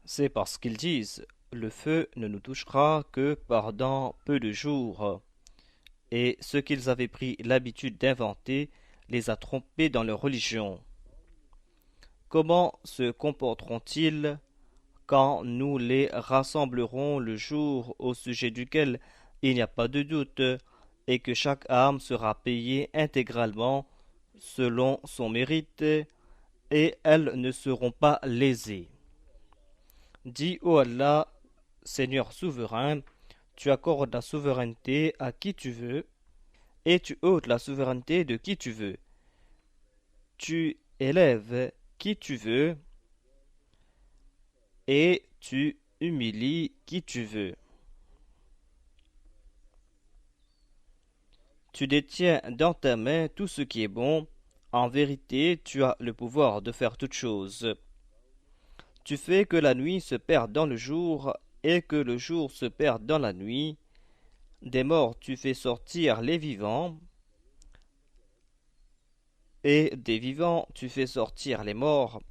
C'est parce qu'ils disent le feu ne nous touchera que pendant peu de jours, et ce qu'ils avaient pris l'habitude d'inventer les a trompés dans leur religion. Comment se comporteront-ils quand nous les rassemblerons le jour au sujet duquel il n'y a pas de doute, et que chaque âme sera payée intégralement selon son mérite, et elles ne seront pas lésées. Dis, ô Allah, Seigneur souverain, tu accordes la souveraineté à qui tu veux, et tu ôtes la souveraineté de qui tu veux. Tu élèves qui tu veux, et tu humilies qui tu veux. Tu détiens dans ta main tout ce qui est bon. En vérité, tu as le pouvoir de faire toutes choses. Tu fais que la nuit se perde dans le jour et que le jour se perde dans la nuit. Des morts, tu fais sortir les vivants, et des vivants, tu fais sortir les morts,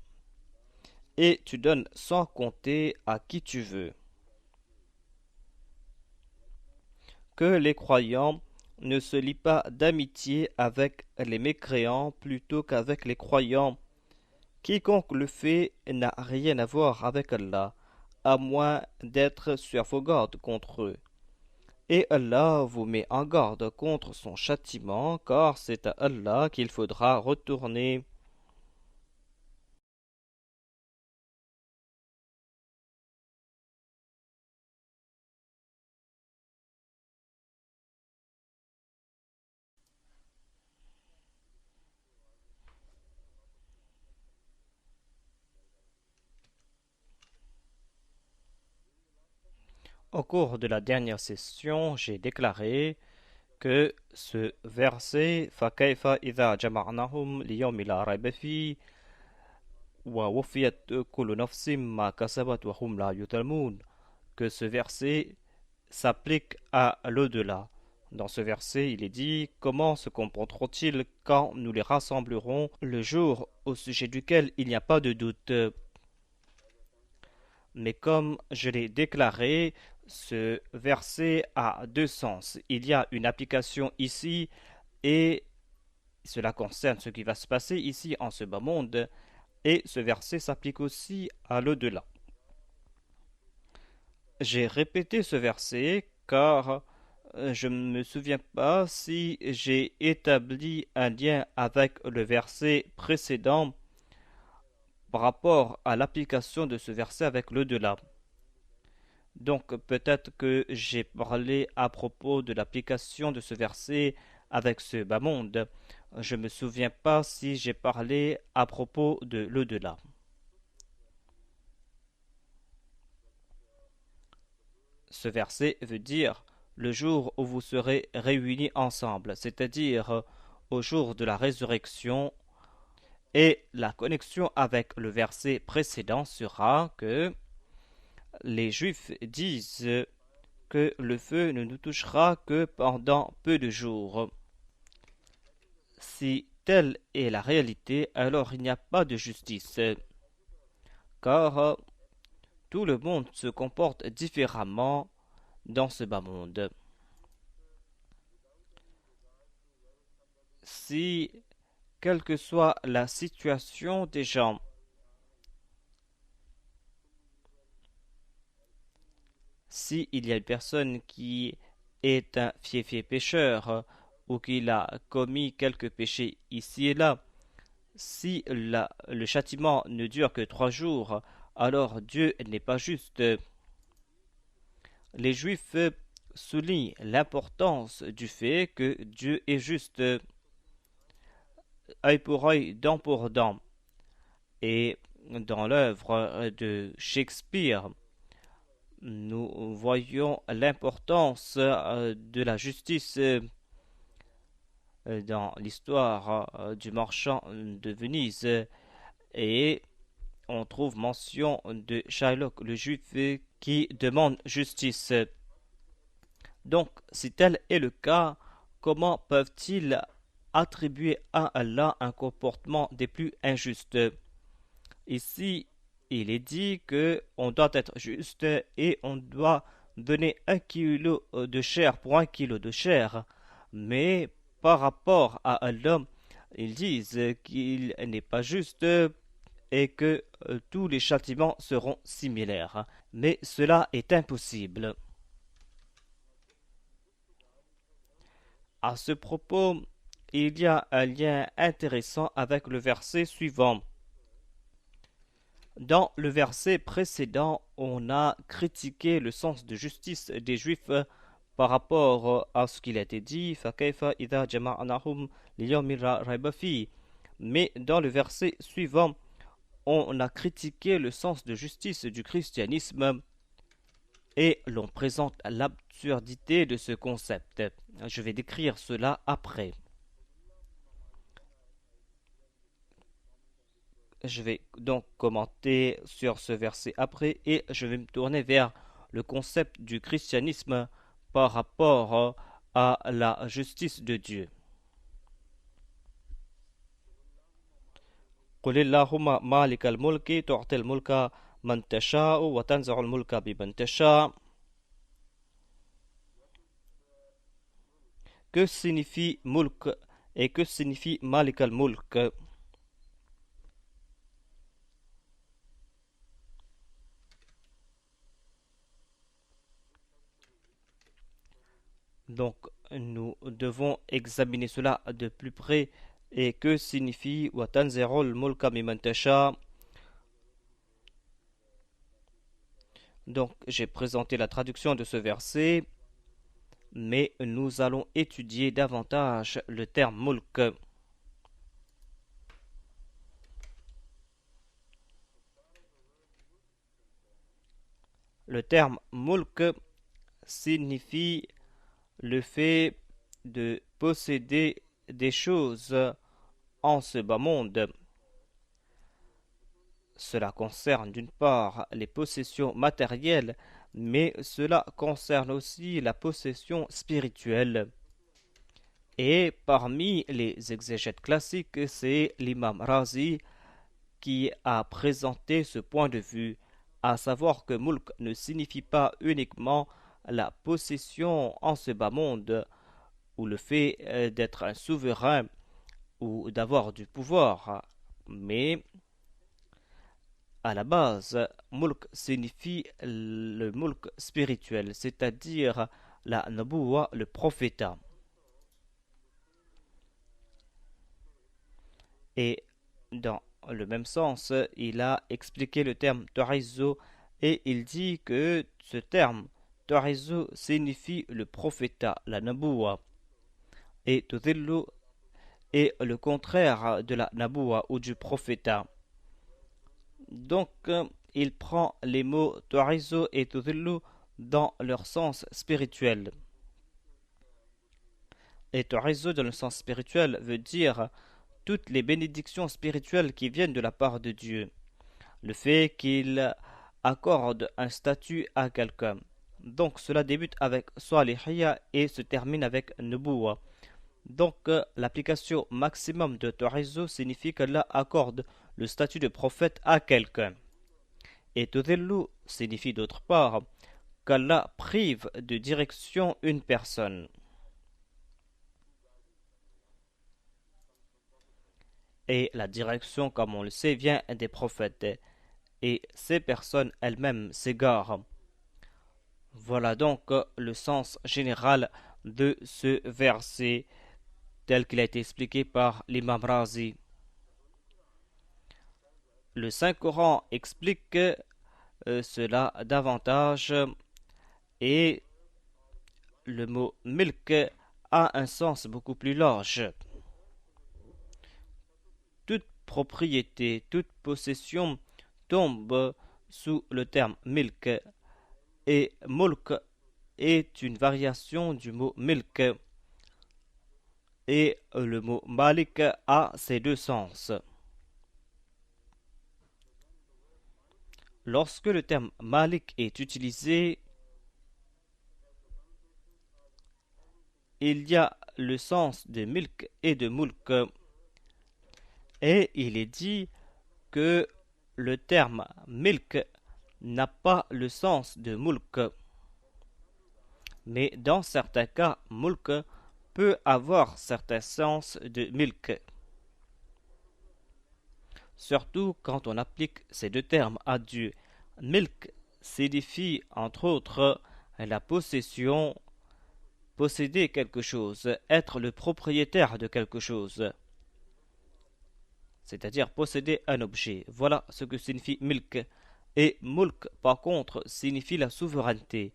et tu donnes sans compter à qui tu veux. Que les croyants ne se lient pas d'amitié avec les mécréants plutôt qu'avec les croyants. Quiconque le fait n'a rien à voir avec Allah, à moins d'être sur vos gardes contre eux. Et Allah vous met en garde contre son châtiment, car c'est à Allah qu'il faudra retourner. Au cours de la dernière session, j'ai déclaré que ce verset فَكَيْفَ إِذَا جَمَعْنَاهُمْ لِيَوْمٍ لَا رَيْبَ فِيهِ وَوُفِّيَتْ كُلُّ نَفْسٍ مَا كَسَبَتْ وَهُمْ لَا يُظْلَمُونَ, que ce verset s'applique à l'au-delà. Dans ce verset, il est dit: comment se comporteront-ils quand nous les rassemblerons le jour au sujet duquel il n'y a pas de doute? Mais comme je l'ai déclaré, ce verset a deux sens. Il y a une application ici et cela concerne ce qui va se passer ici en ce bas monde, et ce verset s'applique aussi à l'au-delà. J'ai répété ce verset car je ne me souviens pas si j'ai établi un lien avec le verset précédent par rapport à l'application de ce verset avec l'au-delà. Donc peut-être que j'ai parlé à propos de l'application de ce verset avec ce bas monde. Je ne me souviens pas si j'ai parlé à propos de l'au-delà. Ce verset veut dire le jour où vous serez réunis ensemble, c'est-à-dire au jour de la résurrection. Et la connexion avec le verset précédent sera que les Juifs disent que le feu ne nous touchera que pendant peu de jours. Si telle est la réalité, alors il n'y a pas de justice, car tout le monde se comporte différemment dans ce bas monde. Si, quelle que soit la situation des gens, si il y a une personne qui est un fiefé pécheur ou qu'il a commis quelques péchés ici et là, si le châtiment ne dure que 3 jours, alors Dieu n'est pas juste. Les Juifs soulignent l'importance du fait que Dieu est juste, œil pour œil, dent pour dent. Et dans l'œuvre de Shakespeare, nous voyons l'importance de la justice dans l'histoire du marchand de Venise, et on trouve mention de Shylock le juif qui demande justice. Donc, si tel est le cas, comment peuvent-ils attribuer à Allah un comportement des plus injustes? Ici, il est dit que on doit être juste et on doit donner 1 kilo de chair pour 1 kilo de chair. Mais par rapport à l'homme, ils disent qu'il n'est pas juste et que tous les châtiments seront similaires. Mais cela est impossible. À ce propos, il y a un lien intéressant avec le verset suivant. Dans le verset précédent, on a critiqué le sens de justice des Juifs par rapport à ce qu'il a été dit. Mais dans le verset suivant, on a critiqué le sens de justice du christianisme et l'on présente l'absurdité de ce concept. Je vais décrire cela après. Je vais donc commenter sur ce verset après et je vais me tourner vers le concept du christianisme par rapport à la justice de Dieu. قل اللهم مالك الملك تعطي الملك من تشاء وتنزع الملك بمن تشاء. Que signifie mulk et que signifie malik al-mulk? Donc, nous devons examiner cela de plus près. Et que signifie Watanzerol mulka mimantasha? Donc, j'ai présenté la traduction de ce verset, mais nous allons étudier davantage le terme mulk. Le terme mulk signifie le fait de posséder des choses en ce bas monde. Cela concerne d'une part les possessions matérielles, mais cela concerne aussi la possession spirituelle. Et parmi les exégètes classiques, c'est l'imam Razi qui a présenté ce point de vue, à savoir que mulk ne signifie pas uniquement la possession en ce bas monde, ou le fait d'être un souverain ou d'avoir du pouvoir, mais à la base, mulk signifie le mulk spirituel, c'est-à-dire la nabuwa, le prophétat. Et dans le même sens, il a expliqué le terme Torizo et il dit que ce terme Torizo signifie le prophétat, la nabuwa. Et Tudillu est le contraire de la nabuwa ou du prophétat. Donc, il prend les mots Torizo et Tudillu dans leur sens spirituel. Et Torizo dans le sens spirituel veut dire toutes les bénédictions spirituelles qui viennent de la part de Dieu. Le fait qu'il accorde un statut à quelqu'un. Donc cela débute avec Salihiyya et se termine avec Nubuwa. Donc l'application maximum de Torizo signifie qu'Allah accorde le statut de prophète à quelqu'un. Et Tudillu signifie d'autre part qu'Allah prive de direction une personne. Et la direction, comme on le sait, vient des prophètes. Et ces personnes elles-mêmes s'égarent. Voilà donc le sens général de ce verset tel qu'il a été expliqué par l'imam Razi. Le Saint-Coran explique cela davantage et le mot milk a un sens beaucoup plus large. Toute propriété, toute possession tombe sous le terme milk et mulk est une variation du mot milk et le mot malik a ces deux sens. Lorsque le terme malik est utilisé, il y a le sens de milk et de mulk et il est dit que le terme milk n'a pas le sens de mulk, mais dans certains cas, mulk peut avoir certains sens de milk. Surtout quand on applique ces deux termes à Dieu. Milk signifie entre autres la possession, posséder quelque chose, être le propriétaire de quelque chose, c'est-à-dire posséder un objet. Voilà ce que signifie milk. Et mulk, par contre, signifie la souveraineté,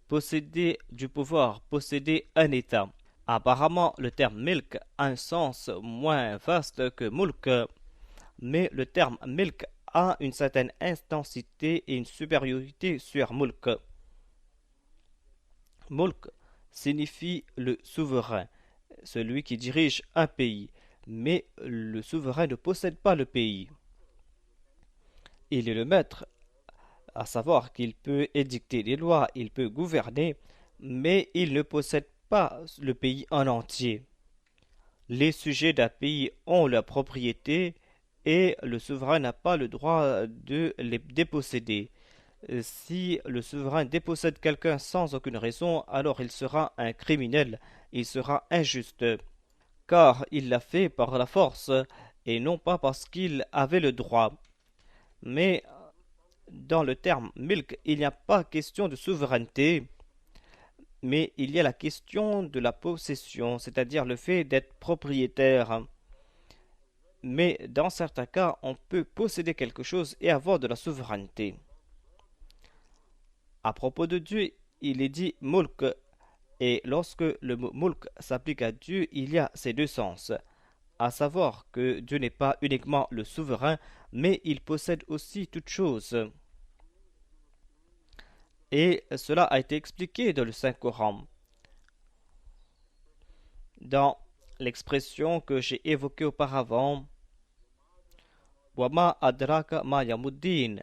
posséder du pouvoir, posséder un État. Apparemment, le terme milk a un sens moins vaste que mulk, mais le terme milk a une certaine intensité et une supériorité sur mulk. Mulk signifie le souverain, celui qui dirige un pays, mais le souverain ne possède pas le pays. Il est le maître, à savoir qu'il peut édicter des lois, il peut gouverner, mais il ne possède pas le pays en entier. Les sujets d'un pays ont leur propriété et le souverain n'a pas le droit de les déposséder. Si le souverain dépossède quelqu'un sans aucune raison, alors il sera un criminel, il sera injuste, car il l'a fait par la force et non pas parce qu'il avait le droit. Mais dans le terme milk, il n'y a pas question de souveraineté, mais il y a la question de la possession, c'est-à-dire le fait d'être propriétaire. Mais dans certains cas, on peut posséder quelque chose et avoir de la souveraineté. À propos de Dieu, il est dit mulk, et lorsque le mot mulk s'applique à Dieu, il y a ces deux sens, à savoir que Dieu n'est pas uniquement le souverain, mais il possède aussi toutes choses. Et cela a été expliqué dans le Saint-Coran. Dans l'expression que j'ai évoquée auparavant, Wama adraka ma yamuddin,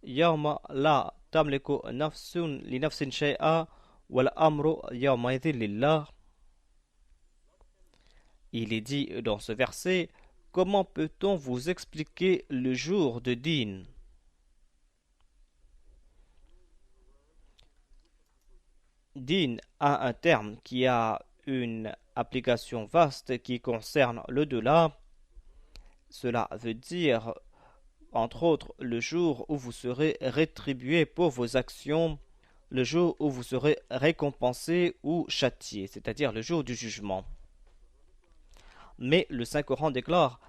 yawma la tamliku nafsun li nafsin shay'a wal amru yawmaidhin lillah. Il est dit dans ce verset, comment peut-on vous expliquer le jour de Din? Din a un terme qui a une application vaste qui concerne l'au-delà. Cela veut dire, entre autres, le jour où vous serez rétribué pour vos actions, le jour où vous serez récompensé ou châtié, c'est-à-dire le jour du jugement. Mais le Saint-Coran déclare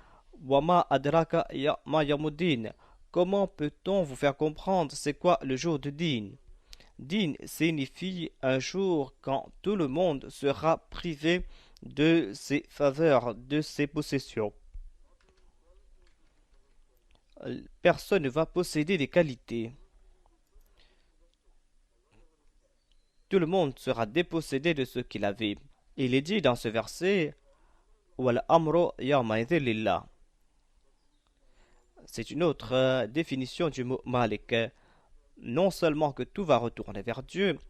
Wama adraka ma yamuddin. Comment peut-on vous faire comprendre c'est quoi le jour de Din? Din signifie un jour quand tout le monde sera privé de ses faveurs, de ses possessions. Personne ne va posséder des qualités. Tout le monde sera dépossédé de ce qu'il avait. Il est dit dans ce verset Wal amru yawmaidhin lillah. C'est une autre définition du mot Malik. Non seulement que tout va retourner vers Dieu,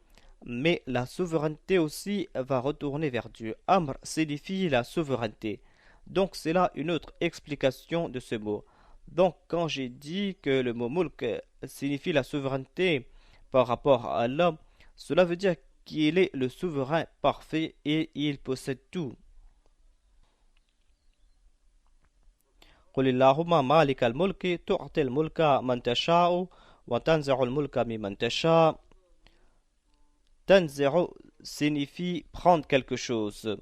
mais la souveraineté aussi va retourner vers Dieu. Amr signifie la souveraineté. Donc c'est là une autre explication de ce mot. Donc quand j'ai dit que le mot mulk signifie la souveraineté par rapport à Allah, cela veut dire qu'il est le souverain parfait et il possède tout. قل اللهم مالك الملك تؤتي الملك من تشاء وتنزع الملك ممن تشاء. تنزع signifie prendre quelque chose.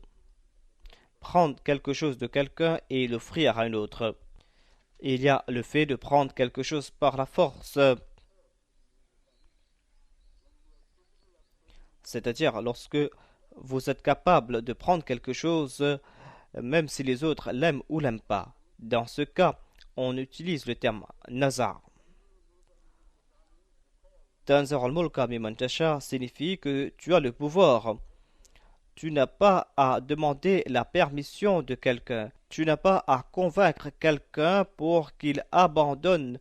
Prendre quelque chose de quelqu'un et l'offrir à un autre. Il y a le fait de prendre quelque chose par la force. C'est-à-dire lorsque vous êtes capable de prendre quelque chose, même si les autres l'aiment ou l'aiment pas. Dans ce cas, on utilise le terme nazar. Tanzar al-mulka mimman tasha signifie que tu as le pouvoir. Tu n'as pas à demander la permission de quelqu'un. Tu n'as pas à convaincre quelqu'un pour qu'il abandonne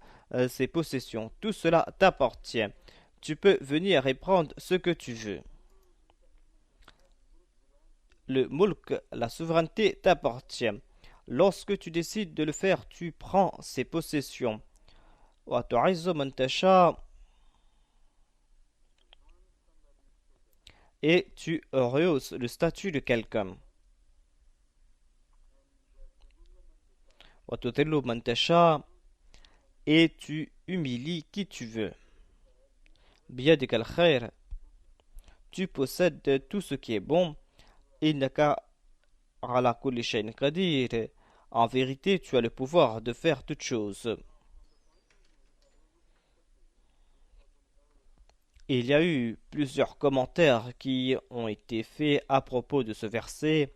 ses possessions. Tout cela t'appartient. Tu peux venir et prendre ce que tu veux. Le mulk, la souveraineté t'appartient. Lorsque tu décides de le faire, tu prends ses possessions. وتعز من تشاء et tu rehausses le statut de quelqu'un. وتذل من تشاء et tu humilies qui tu veux. بيدك الخير, tu possèdes tout ce qui est bon. إنك على كل شيء قدير. En vérité, tu as le pouvoir de faire toutes choses. Il y a eu plusieurs commentaires qui ont été faits à propos de ce verset,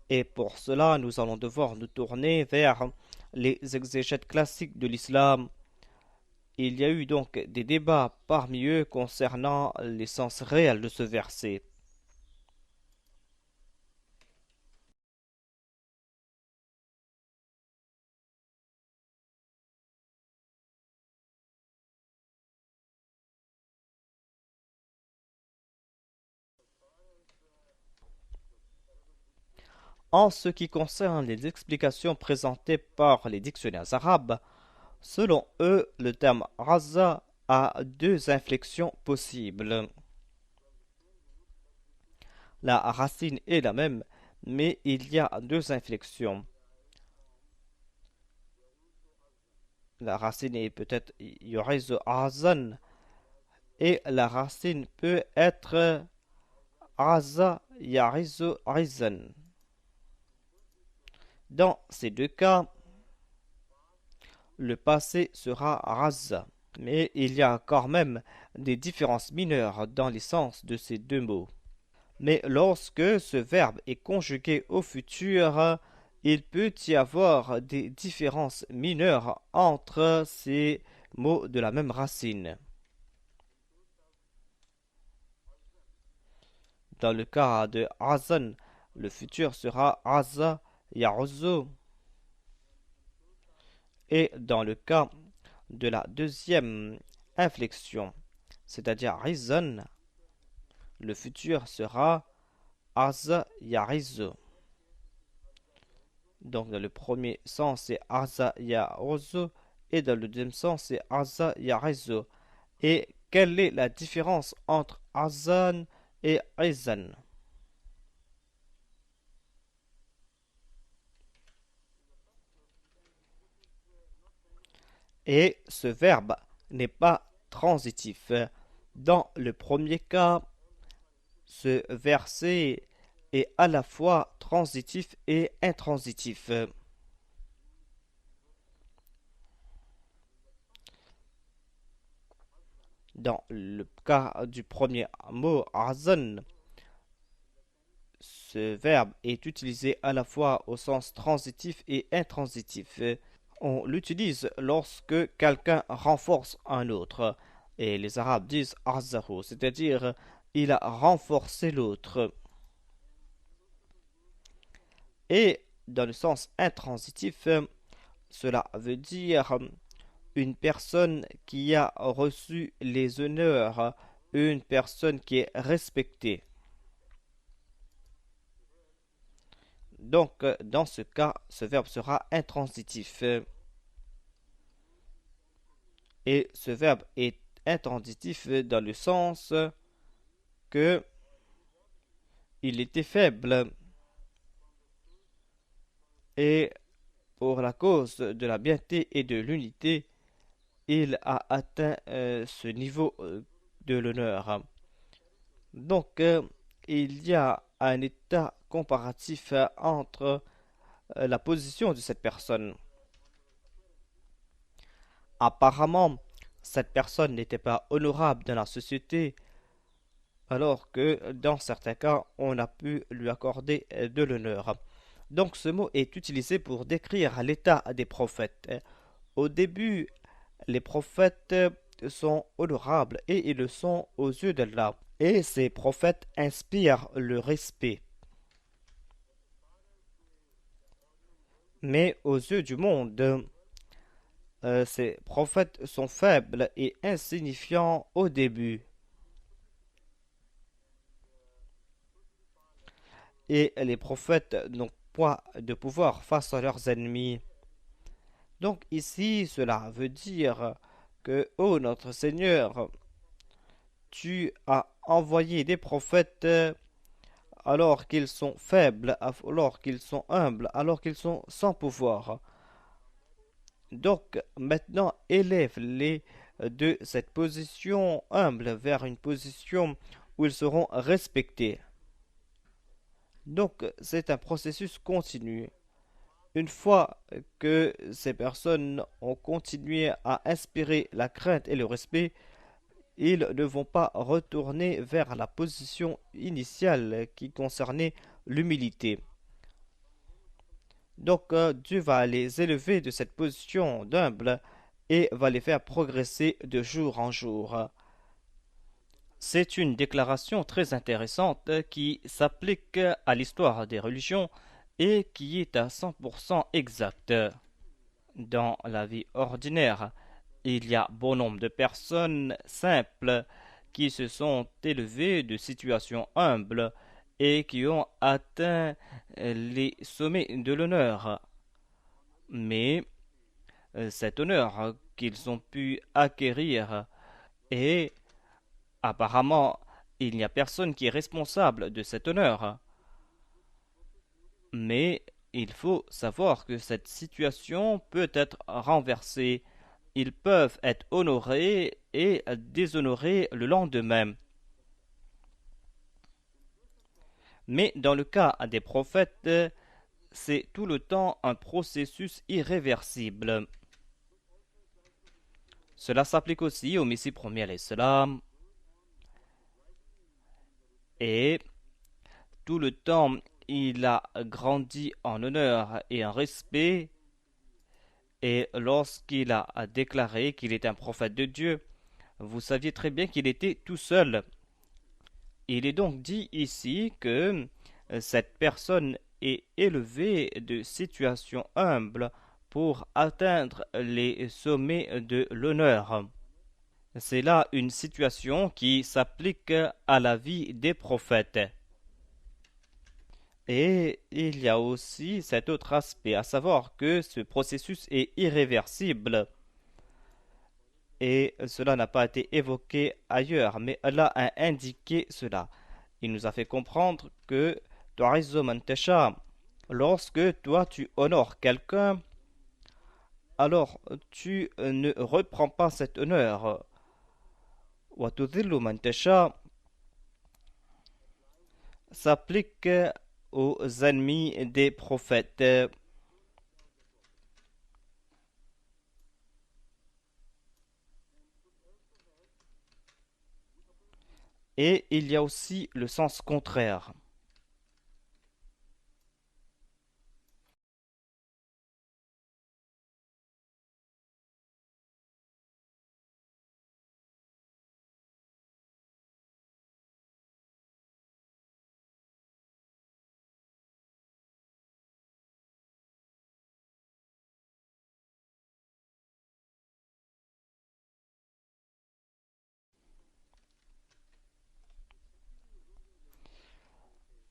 et pour cela, nous allons devoir nous tourner vers les exégètes classiques de l'islam. Il y a eu donc des débats parmi eux concernant l'essence réelle de ce verset. En ce qui concerne les explications présentées par les dictionnaires arabes, selon eux, le terme raza a deux inflexions possibles. La racine est la même, mais il y a deux inflexions. La racine est peut-être yorizu azan, et la racine peut être raza yarizu rizan. Dans ces deux cas, le passé sera raza, mais il y a quand même des différences mineures dans les sens de ces deux mots. Mais lorsque ce verbe est conjugué au futur, il peut y avoir des différences mineures entre ces mots de la même racine. Dans le cas de azan, le futur sera aza yaruzu. Et dans le cas de la deuxième inflexion, c'est-à-dire rizan, le futur sera aza yarizu. Donc dans le premier sens c'est aza yaruzu et dans le deuxième sens c'est aza yarizu. Et quelle est la différence entre azan et rizan? Et ce verbe n'est pas transitif. Dans le premier cas, ce verset est à la fois transitif et intransitif. Dans le cas du premier mot, azan, ce verbe est utilisé à la fois au sens transitif et intransitif. On l'utilise lorsque quelqu'un renforce un autre. Et les Arabes disent arzahu, c'est-à-dire il a renforcé l'autre. Et dans le sens intransitif, cela veut dire une personne qui a reçu les honneurs, une personne qui est respectée. Donc, dans ce cas, ce verbe sera intransitif. Et ce verbe est intransitif dans le sens que il était faible. Et pour la cause de la bienté et de l'unité, il a atteint ce niveau de l'honneur. Donc, il y a un état comparatif entre la position de cette personne. Apparemment, cette personne n'était pas honorable dans la société, alors que dans certains cas, on a pu lui accorder de l'honneur. Donc, ce mot est utilisé pour décrire l'état des prophètes. Au début, les prophètes sont honorables et ils le sont aux yeux d'Allah. Et ces prophètes inspirent le respect. Mais aux yeux du monde, ces prophètes sont faibles et insignifiants au début. Et les prophètes n'ont pas de pouvoir face à leurs ennemis. Donc ici, cela veut dire que, ô notre Seigneur, tu as envoyé des prophètes alors qu'ils sont faibles, alors qu'ils sont humbles, alors qu'ils sont sans pouvoir. Donc maintenant, élève-les de cette position humble vers une position où ils seront respectés. Donc c'est un processus continu. Une fois que ces personnes ont continué à inspirer la crainte et le respect, ils ne vont pas retourner vers la position initiale qui concernait l'humilité. Donc Dieu va les élever de cette position d'humble et va les faire progresser de jour en jour. C'est une déclaration très intéressante qui s'applique à l'histoire des religions et qui est à 100% exacte. Dans la vie ordinaire, il y a bon nombre de personnes simples qui se sont élevées de situations humbles et qui ont atteint les sommets de l'honneur. Mais cet honneur qu'ils ont pu acquérir et apparemment il n'y a personne qui est responsable de cet honneur. Mais il faut savoir que cette situation peut être renversée. Ils peuvent être honorés et déshonorés le lendemain. Mais dans le cas des prophètes, c'est tout le temps un processus irréversible. Cela s'applique aussi au Messie premier alayhi salam et tout le temps il a grandi en honneur et en respect et lorsqu'il a déclaré qu'il est un prophète de Dieu, vous saviez très bien qu'il était tout seul. Il est donc dit ici que cette personne est élevée de situation humble pour atteindre les sommets de l'honneur. C'est là une situation qui s'applique à la vie des prophètes. Et il y a aussi cet autre aspect, à savoir que ce processus est irréversible. Et cela n'a pas été évoqué ailleurs, mais Allah a indiqué cela. Il nous a fait comprendre que lorsque toi tu honores quelqu'un, alors tu ne reprends pas cet honneur. S'applique aux ennemis des prophètes. Et il y a aussi le sens contraire.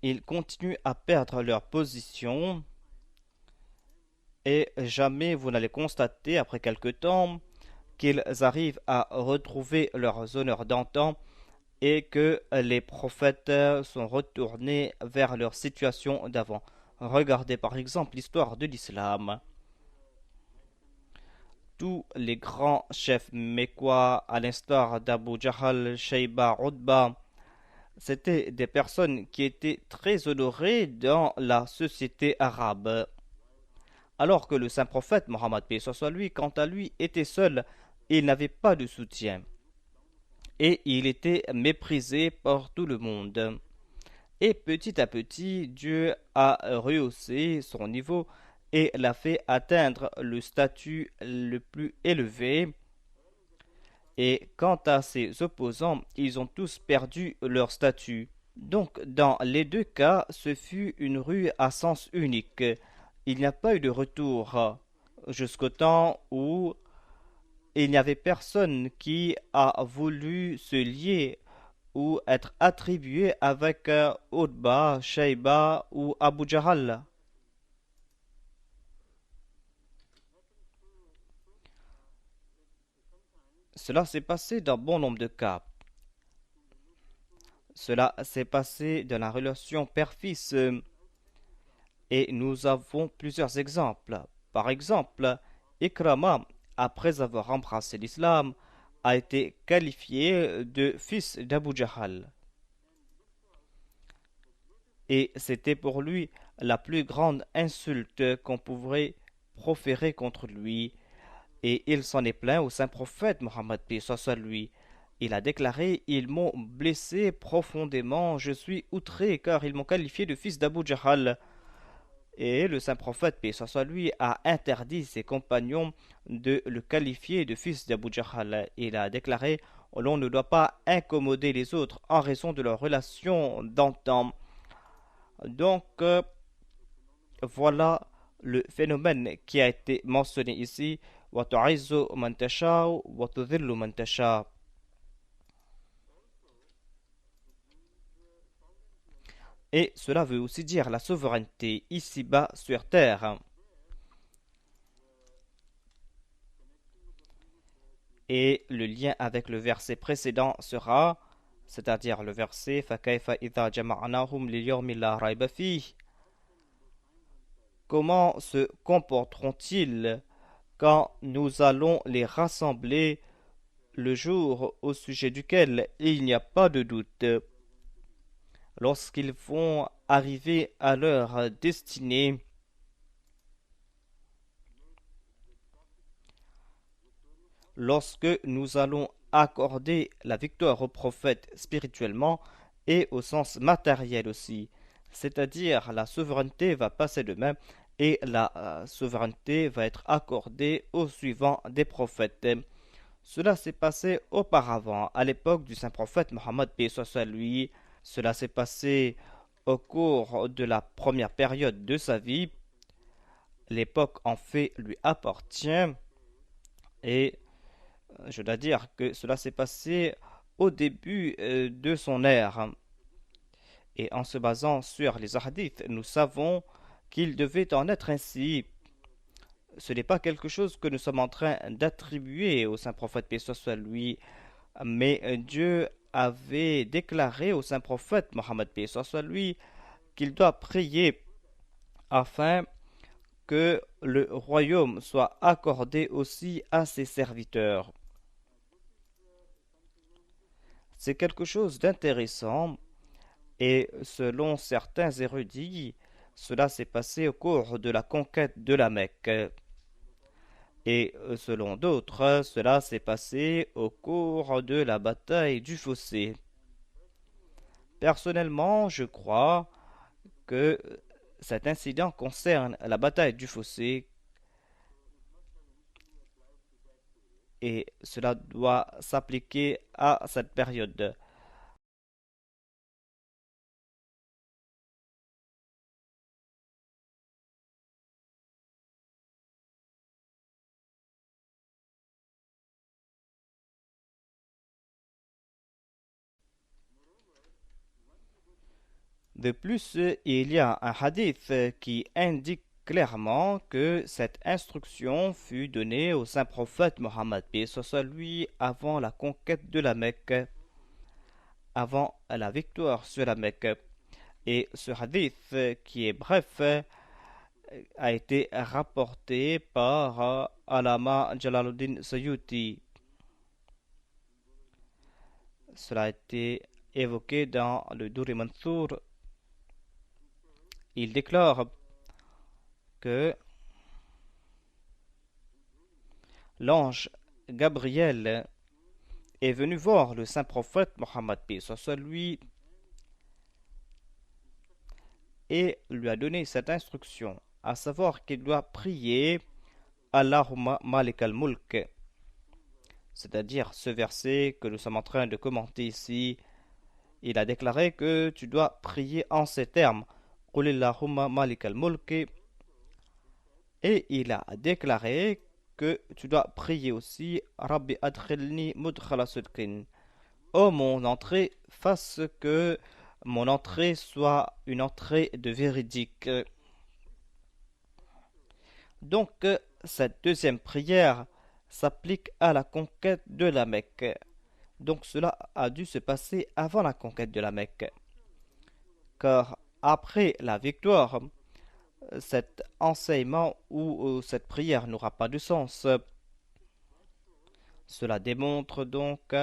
Ils continuent à perdre leur position et jamais vous n'allez constater après quelque temps qu'ils arrivent à retrouver leurs honneurs d'antan et que les prophètes sont retournés vers leur situation d'avant. Regardez par exemple l'histoire de l'islam. Tous les grands chefs mécois, à l'instar d'Abu Jahl, Shayba, Utba, c'étaient des personnes qui étaient très honorées dans la société arabe. Alors que le saint prophète Mohammed paix soit lui, quant à lui, était seul, il n'avait pas de soutien. Et il était méprisé par tout le monde. Et petit à petit, Dieu a rehaussé son niveau et l'a fait atteindre le statut le plus élevé. Et quant à ses opposants, ils ont tous perdu leur statut. Donc, dans les deux cas, ce fut une rue à sens unique. Il n'y a pas eu de retour jusqu'au temps où il n'y avait personne qui a voulu se lier ou être attribué avec Utba, Shayba ou Abu Jahl. cela s'est passé dans bon nombre de cas. Cela s'est passé dans la relation père-fils et nous avons plusieurs exemples. Par exemple, Ikrama, après avoir embrassé l'islam, a été qualifié de fils d'Abu Jahal. Et c'était pour lui la plus grande insulte qu'on pourrait proférer contre lui. Et il s'en est plaint au saint prophète Mohammed paix soit lui. Il a déclaré: Ils m'ont blessé profondément, je suis outré car ils m'ont qualifié de fils d'Abu Jahal. Et le saint prophète paix soit lui a interdit ses compagnons de le qualifier de fils d'Abu Jahal. Il a déclaré: L'on ne doit pas incommoder les autres en raison de leur relation d'antan. Donc, voilà le phénomène qui a été mentionné ici. وَتُعِزُّ مَن تَشَاءُ وَتُذِلُّ مَن تَشَاءُ. Et cela veut aussi dire la souveraineté ici-bas sur terre. Et le lien avec le verset précédent sera, c'est-à-dire le verset فَكَيْفَ إِذَا جَمَعْنَاهُمْ لِيَوْمٍ لَا رَيْبَ فِيهِ. Comment se comporteront-ils quand nous allons les rassembler le jour au sujet duquel il n'y a pas de doute, lorsqu'ils vont arriver à leur destinée, lorsque nous allons accorder la victoire au prophète spirituellement et au sens matériel aussi, c'est-à-dire la souveraineté va passer de main et la souveraineté va être accordée au suivant des prophètes. Cela s'est passé auparavant, à l'époque du saint prophète Mohammed paix soit lui. Cela s'est passé au cours de la première période de sa vie. L'époque en fait lui appartient et je dois dire que cela s'est passé au début de son ère. Et en se basant sur les hadiths, nous savons qu'il devait en être ainsi. Ce n'est pas quelque chose que nous sommes en train d'attribuer au saint prophète paix soit lui, mais Dieu avait déclaré au saint prophète Mohammed paix soit lui qu'il doit prier afin que le royaume soit accordé aussi à ses serviteurs. C'est quelque chose d'intéressant et selon certains érudits, cela s'est passé au cours de la conquête de la Mecque. Et selon d'autres, cela s'est passé au cours de la bataille du fossé. Personnellement, je crois que cet incident concerne la bataille du fossé et cela doit s'appliquer à cette période. De plus, il y a un hadith qui indique clairement que cette instruction fut donnée au saint prophète Mohammed paix soit lui avant la conquête de la Mecque, avant la victoire sur la Mecque. Et ce hadith, qui est bref, a été rapporté par Alama Jalaluddin Suyuti. Cela a été évoqué dans le Durri Mansour. Il déclare que l'ange Gabriel est venu voir le saint prophète Mohammed paix soit lui et lui a donné cette instruction, à savoir qu'il doit prier Allahumma Malik al-Mulk, c'est-à-dire ce verset que nous sommes en train de commenter ici. Il a déclaré que tu dois prier en ces termes, Qul Allahumma Malik al-Mulk, et il a déclaré que tu dois prier aussi Rabbi adkhilni mudkhala sidqin. Oh mon entrée, fasse que mon entrée soit une entrée de véridique. Donc cette deuxième prière, s'applique à la conquête de la Mecque. Donc cela a dû se passer avant la conquête de la Mecque. Car après la victoire, cet enseignement ou cette prière n'aura pas de sens. Cela démontre donc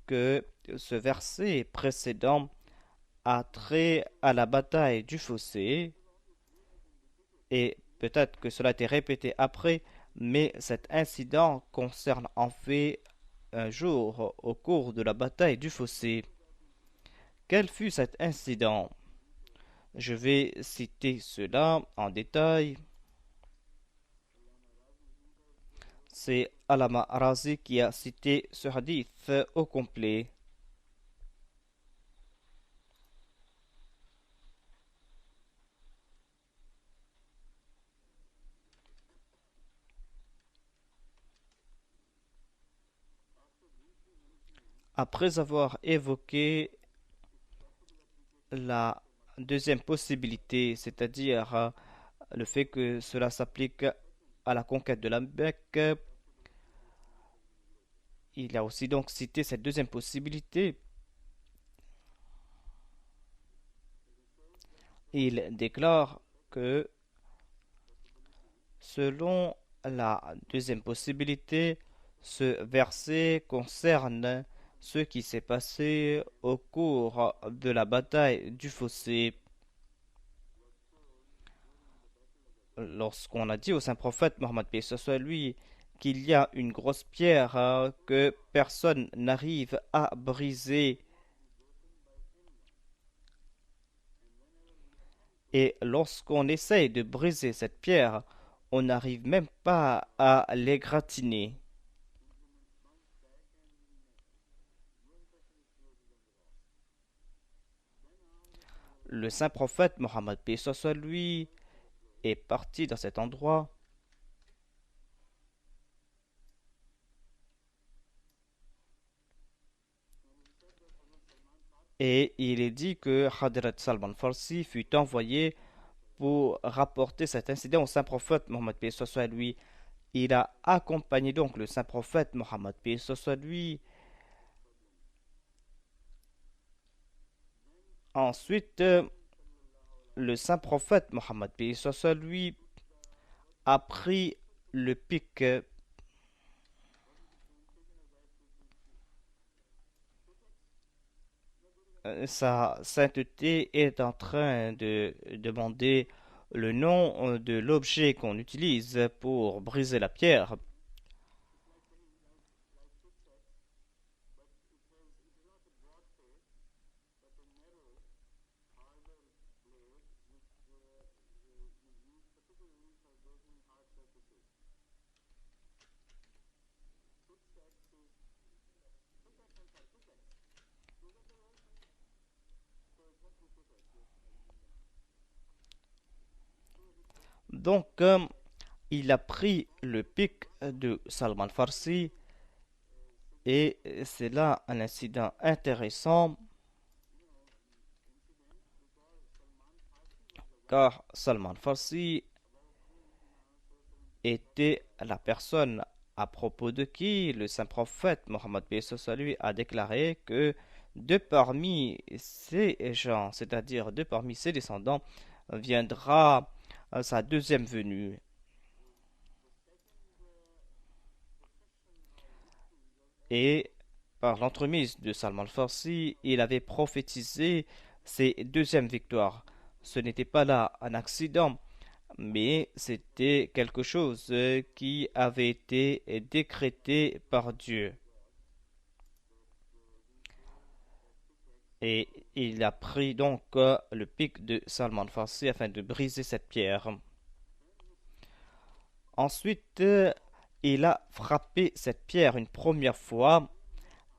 que ce verset précédent a trait à la bataille du fossé et peut-être que cela a été répété après, mais cet incident concerne en fait un jour au cours de la bataille du fossé. Quel fut cet incident? Je vais citer cela en détail. C'est Alama Razi qui a cité ce hadith au complet. Après avoir évoqué la deuxième possibilité, c'est-à-dire le fait que cela s'applique à la conquête de la Mecque, il a aussi donc cité cette deuxième possibilité. Il déclare que selon la deuxième possibilité, ce verset concerne ce qui s'est passé au cours de la bataille du fossé. Lorsqu'on a dit au saint prophète Mohammed paix soit lui qu'il y a une grosse pierre que personne n'arrive à briser, et lorsqu'on essaye de briser cette pierre, on n'arrive même pas à l'égratigner. Le saint prophète Mohammed paix soit lui est parti dans cet endroit et il est dit que Hadrat Salman Farsi fut envoyé pour rapporter cet incident au saint prophète Mohammed paix soit lui. Il a accompagné donc le saint prophète Mohammed paix soit lui. Ensuite, le saint prophète Mohammed paix soit lui a pris le pic. Sa sainteté est en train de demander le nom de l'objet qu'on utilise pour briser la pierre. Donc, il a pris le pic de Salman Farsi et c'est là un incident intéressant car Salman Farsi était la personne à propos de qui le saint prophète Mohammed lui a déclaré que de parmi ces gens, c'est-à-dire de parmi ses descendants, viendra sa deuxième venue. Et par l'entremise de Salman Farsi, il avait prophétisé ses deuxièmes victoires. Ce n'était pas là un accident, mais c'était quelque chose qui avait été décrété par Dieu. Et il a pris donc le pic de Salman Farsi afin de briser cette pierre. Ensuite, il a frappé cette pierre une première fois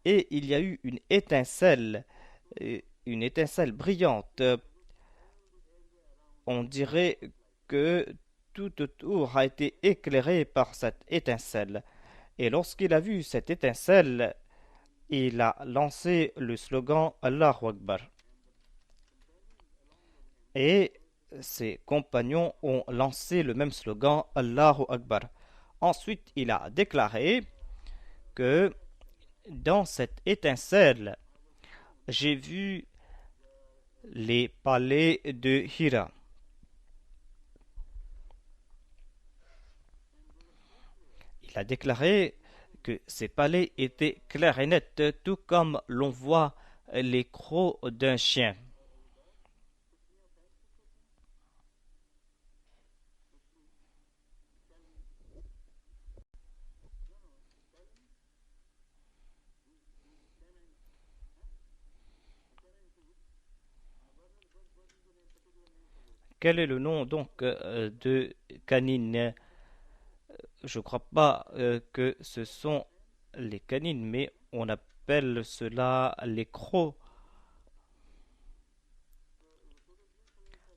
et il y a eu une étincelle brillante. On dirait que tout autour a été éclairé par cette étincelle. Et lorsqu'il a vu cette étincelle, il a lancé le slogan Allahu Akbar. Et ses compagnons ont lancé le même slogan Allahu Akbar. Ensuite, il a déclaré que dans cette étincelle, j'ai vu les palais de Hira. Il a déclaré que ces palais étaient clairs et nets, tout comme l'on voit les crocs d'un chien. Quel est le nom donc de canines? Je ne crois pas que ce sont les canines, mais on appelle cela les crocs.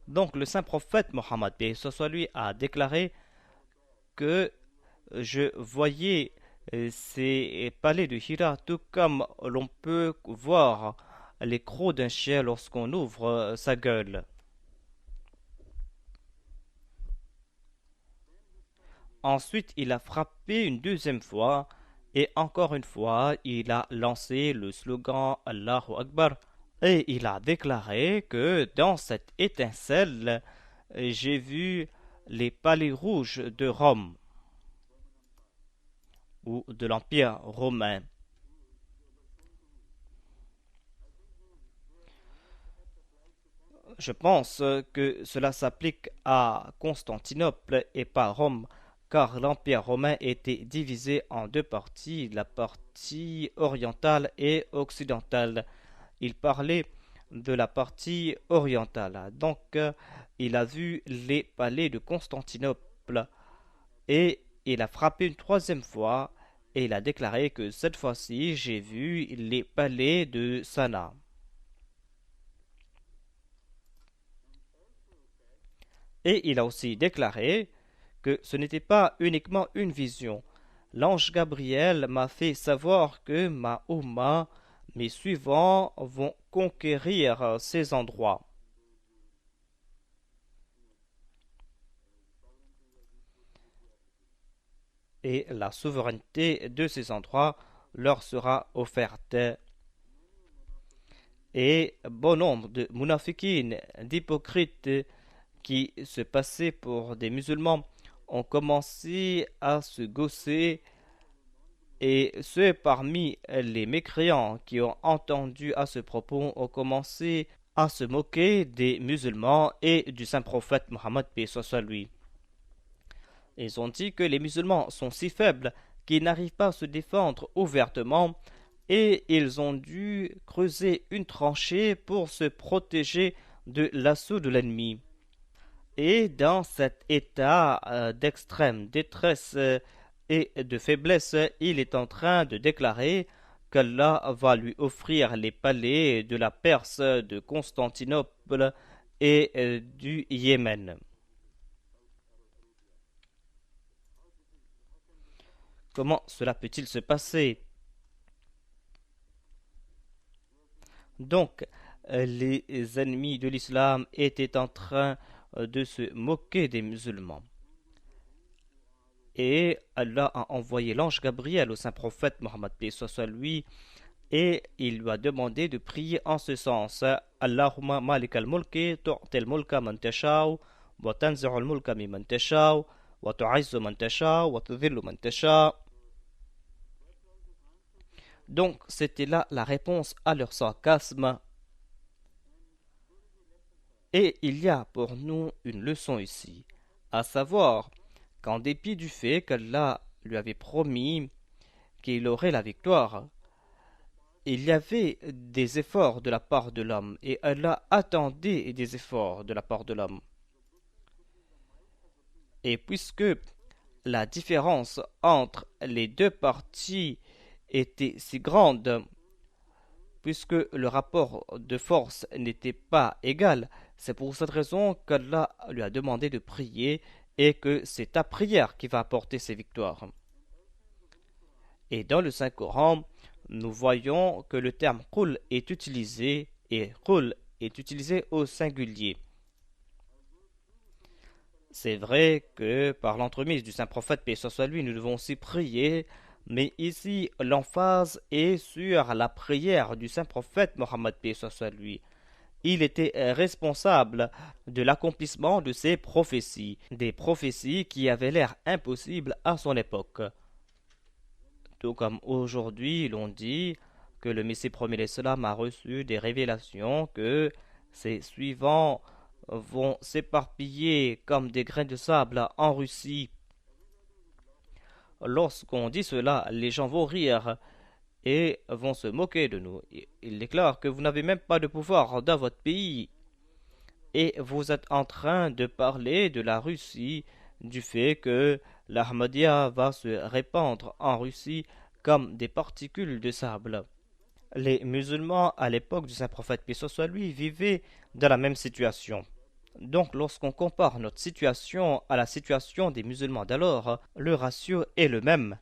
Donc le saint prophète Mohammed, paix et soit lui, a déclaré que je voyais ces palais de Hira tout comme l'on peut voir les crocs d'un chien lorsqu'on ouvre sa gueule. Ensuite, il a frappé une deuxième fois et encore une fois, il a lancé le slogan Allahu Akbar et il a déclaré que dans cette étincelle, j'ai vu les palais rouges de Rome ou de l'Empire romain. Je pense que cela s'applique à Constantinople et pas Rome, car l'Empire romain était divisé en deux parties, la partie orientale et occidentale. Il parlait de la partie orientale. Donc, il a vu les palais de Constantinople et il a frappé une troisième fois et il a déclaré que cette fois-ci, j'ai vu les palais de Sanaa. Et il a aussi déclaré que ce n'était pas uniquement une vision. L'ange Gabriel m'a fait savoir que ma Oumma, mes suivants, vont conquérir ces endroits. Et la souveraineté de ces endroits leur sera offerte. Et bon nombre de munafikin, d'hypocrites qui se passaient pour des musulmans, ont commencé à se gausser et ceux parmi les mécréants qui ont entendu à ce propos ont commencé à se moquer des musulmans et du saint prophète Mohammed paix soit lui. Ils ont dit que les musulmans sont si faibles qu'ils n'arrivent pas à se défendre ouvertement et ils ont dû creuser une tranchée pour se protéger de l'assaut de l'ennemi. Et dans cet état d'extrême détresse et de faiblesse, il est en train de déclarer qu'Allah va lui offrir les palais de la Perse, de Constantinople et du Yémen. Comment cela peut-il se passer? Donc, les ennemis de l'islam étaient en train de se moquer des musulmans. Et Allah a envoyé l'ange Gabriel au saint prophète Mohammed paix soit lui et il lui a demandé de prier en ce sens. Allahumma malik al-mulki tu'til mulka man tasha'u wa tanzi'u al-mulka mimman tasha'u wa tu'izzu man tasha'u wa tudhillu man tasha'u. Donc c'était là la réponse à leur sarcasme. Et il y a pour nous une leçon ici, à savoir qu'en dépit du fait qu'Allah lui avait promis qu'il aurait la victoire, il y avait des efforts de la part de l'homme et Allah attendait des efforts de la part de l'homme. Et puisque la différence entre les deux parties était si grande, puisque le rapport de force n'était pas égal, c'est pour cette raison qu'Allah lui a demandé de prier et que c'est ta prière qui va apporter ces victoires. Et dans le Saint-Coran, nous voyons que le terme qul est utilisé et qul est utilisé au singulier. C'est vrai que par l'entremise du saint prophète, paix soit lui, nous devons aussi prier, mais ici l'emphase est sur la prière du saint prophète Mohammed, paix soit lui. Il était responsable de l'accomplissement de ces prophéties, des prophéties qui avaient l'air impossibles à son époque. Tout comme aujourd'hui, l'on dit que le Messie premier l'Islam a reçu des révélations que ses suivants vont s'éparpiller comme des grains de sable en Russie. Lorsqu'on dit cela, les gens vont rire et vont se moquer de nous. Ils déclarent que vous n'avez même pas de pouvoir dans votre pays et vous êtes en train de parler de la Russie, du fait que l'Ahmadiyya va se répandre en Russie comme des particules de sable. Les musulmans à l'époque du saint prophète paix soit lui vivaient dans la même situation. Donc lorsqu'on compare notre situation à la situation des musulmans d'alors, le ratio est le même,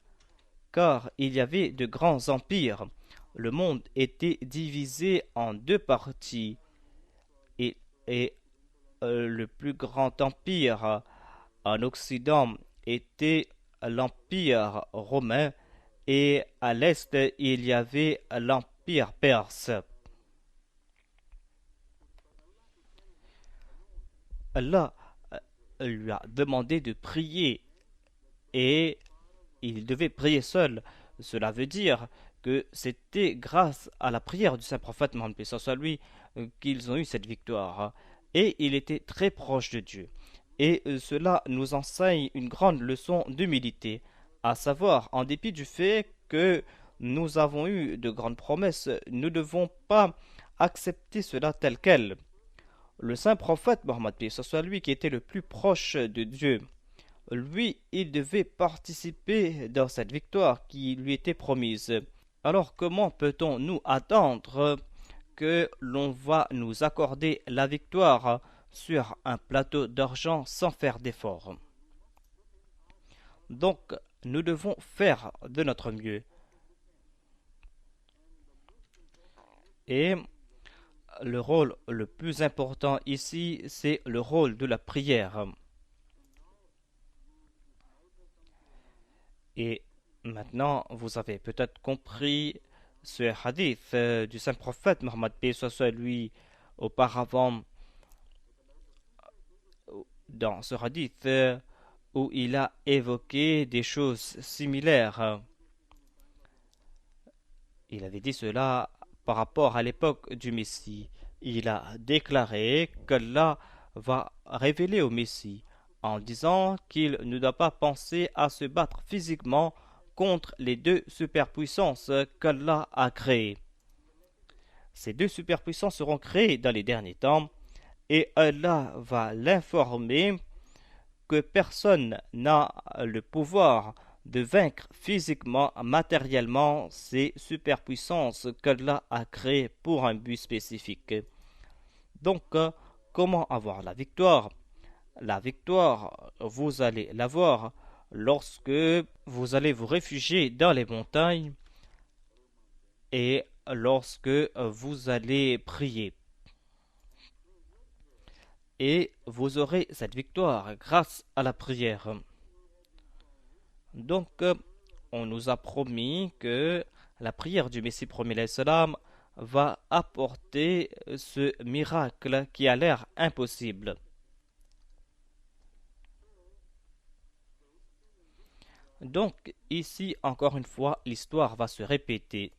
car il y avait de grands empires. Le monde était divisé en deux parties et, et le plus grand empire en Occident était l'empire romain et à l'est il y avait l'empire perse. Allah lui a demandé de prier et il devait prier seul. Cela veut dire que c'était grâce à la prière du saint prophète Mohammed soit lui qu'ils ont eu cette victoire. Et il était très proche de Dieu. Et cela nous enseigne une grande leçon d'humilité, à savoir, en dépit du fait que nous avons eu de grandes promesses, nous ne devons pas accepter cela tel quel. Le saint prophète Mohammed, soit lui qui était le plus proche de Dieu, lui, il devait participer dans cette victoire qui lui était promise. Alors comment peut-on nous attendre que l'on va nous accorder la victoire sur un plateau d'argent sans faire d'effort? Donc, nous devons faire de notre mieux. Et le rôle le plus important ici, c'est le rôle de la prière. Et maintenant, vous avez peut-être compris ce hadith du saint prophète Mohammed paix soit lui auparavant dans ce hadith où il a évoqué des choses similaires. Il avait dit cela par rapport à l'époque du Messie. Il a déclaré qu'Allah va révéler au Messie en disant qu'il ne doit pas penser à se battre physiquement contre les deux superpuissances qu'Allah a créées. Ces deux superpuissances seront créées dans les derniers temps et Allah va l'informer que personne n'a le pouvoir de vaincre physiquement, matériellement ces superpuissances qu'Allah a créées pour un but spécifique. Donc, comment avoir la victoire? La victoire, vous allez l'avoir lorsque vous allez vous réfugier dans les montagnes et lorsque vous allez prier. Et vous aurez cette victoire grâce à la prière. Donc, on nous a promis que la prière du Messie premier salam va apporter ce miracle qui a l'air impossible. Donc, ici, encore une fois, l'histoire va se répéter.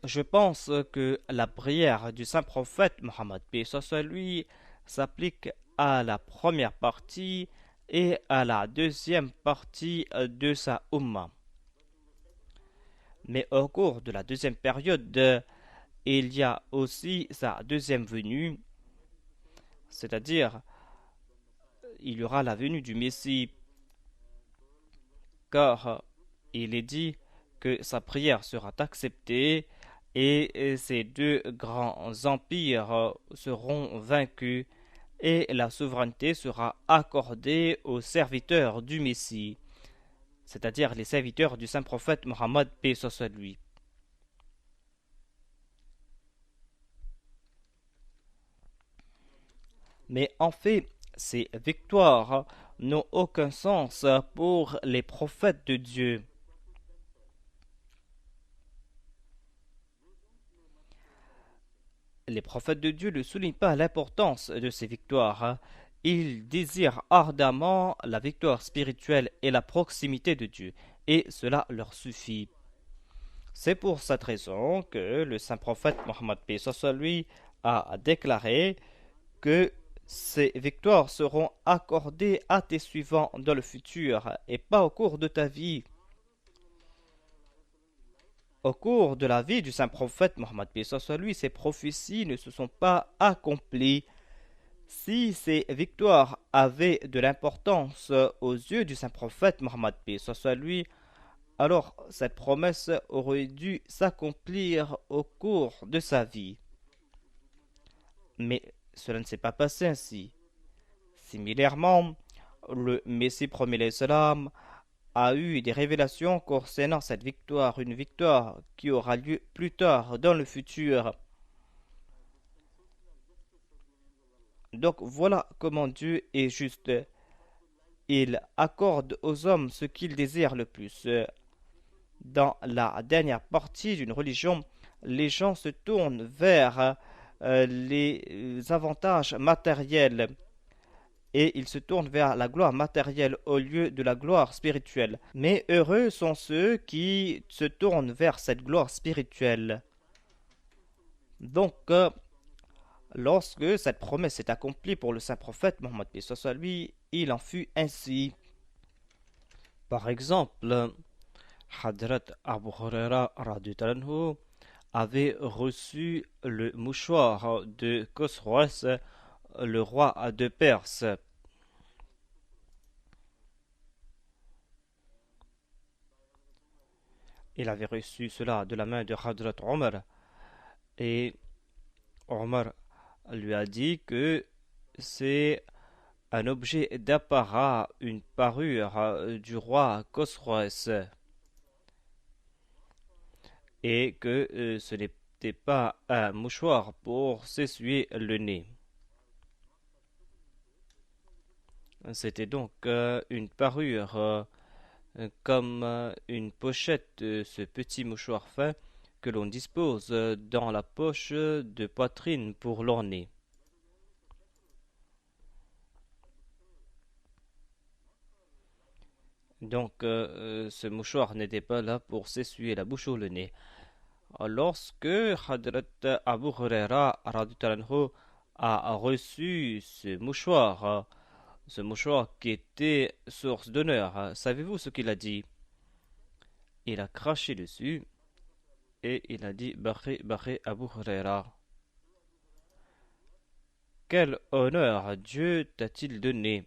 Je pense que la prière du saint prophète Mohammed paix soit lui s'applique à la première partie et à la deuxième partie de sa Ummah. Mais au cours de la deuxième période, il y a aussi sa deuxième venue, c'est-à-dire il y aura la venue du Messie, car il est dit que sa prière sera acceptée et ces deux grands empires seront vaincus et la souveraineté sera accordée aux serviteurs du Messie, c'est-à-dire les serviteurs du saint prophète Mohammed paix soit lui. Mais en fait, Ces victoires n'ont aucun sens pour les prophètes de Dieu. Les prophètes de Dieu ne soulignent pas l'importance de ces victoires. Ils désirent ardemment la victoire spirituelle et la proximité de Dieu, et cela leur suffit. C'est pour cette raison que le saint prophète Mohammed paix soit lui a déclaré que ces victoires seront accordées à tes suivants dans le futur et pas au cours de ta vie. Au cours de la vie du saint prophète Mohammed paix soit lui, ces prophéties ne se sont pas accomplies. Si ces victoires avaient de l'importance aux yeux du saint prophète Mohammed paix soit lui, alors cette promesse aurait dû s'accomplir au cours de sa vie. Mais cela ne s'est pas passé ainsi. Similairement, le Messie premier l'Islam a eu des révélations concernant cette victoire, une victoire qui aura lieu plus tard dans le futur. Donc voilà comment Dieu est juste. Il accorde aux hommes ce qu'ils désirent le plus. Dans la dernière partie d'une religion, les gens se tournent vers les avantages matériels et ils se tournent vers la gloire matérielle au lieu de la gloire spirituelle. Mais heureux sont ceux qui se tournent vers cette gloire spirituelle. Donc, lorsque cette promesse est accomplie pour le saint prophète Mohammed paix soit lui, il en fut ainsi. Par exemple, Hadrat Abu Huraira radhiyallahu avait reçu le mouchoir de Khosroès, le roi de Perse. Il avait reçu cela de la main de Hadrat Omar et Omar lui a dit que c'est un objet d'apparat, une parure du roi Khosroès et que ce n'était pas un mouchoir pour s'essuyer le nez. C'était donc une parure comme une pochette de ce petit mouchoir fin que l'on dispose dans la poche de poitrine pour l'orner. Donc ce mouchoir n'était pas là pour s'essuyer la bouche ou le nez. Lorsque Hadrat Abu Huraira radhiyallahu anhu a reçu ce mouchoir qui était source d'honneur, savez-vous ce qu'il a dit? Il a craché dessus et il a dit Bakhi Bakhi Abu Huraira. Quel honneur Dieu t'a-t-il donné?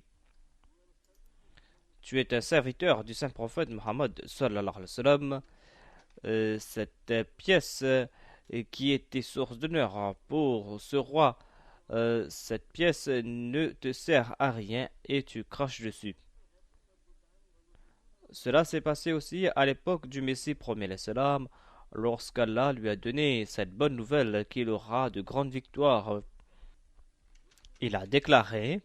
Tu es un serviteur du saint prophète Mohammed sallallahu alayhi wa sallam. Cette pièce qui était source d'honneur pour ce roi, cette pièce ne te sert à rien et tu craches dessus. Cela s'est passé aussi à l'époque du Messie premier l'Islam, lorsqu'Allah lui a donné cette bonne nouvelle qu'il aura de grandes victoires. Il a déclaré: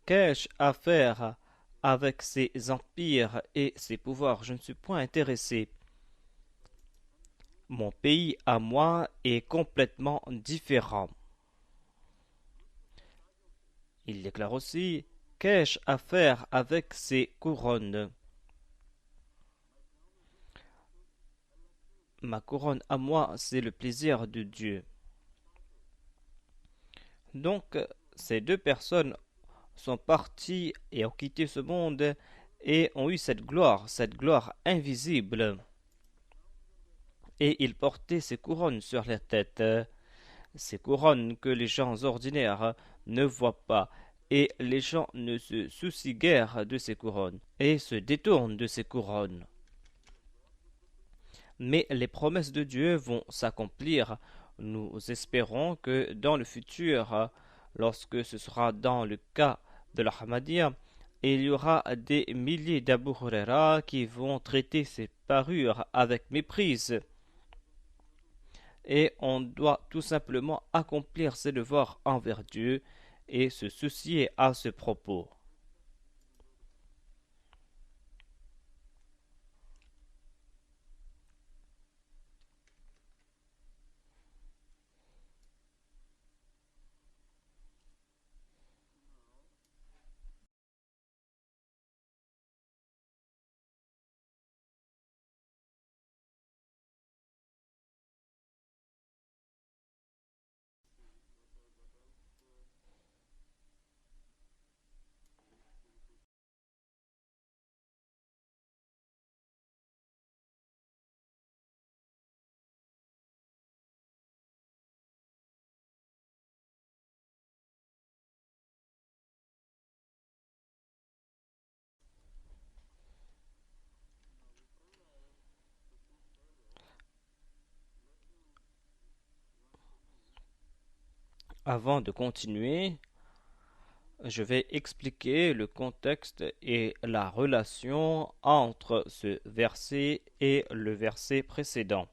qu'ai-je à faire avec ces empires et ces pouvoirs? Je ne suis point intéressé. Mon pays à moi est complètement différent. Il déclare aussi: qu'ai-je à faire avec ces couronnes? Ma couronne à moi, c'est le plaisir de Dieu. Donc, ces deux personnes sont parties et ont quitté ce monde et ont eu cette gloire invisible. Et ils portaient ces couronnes sur leur tête, ces couronnes que les gens ordinaires ne voient pas. Et les gens ne se soucient guère de ces couronnes et se détournent de ces couronnes. Mais les promesses de Dieu vont s'accomplir. Nous espérons que dans le futur, lorsque ce sera dans le cas de l'Ahmadiyya, Et il y aura des milliers d'Abu Huraira qui vont traiter ces parures avec méprise. Et on doit tout simplement accomplir ses devoirs envers Dieu et se soucier à ce propos. Avant de continuer, je vais expliquer le contexte et la relation entre ce verset et le verset précédent.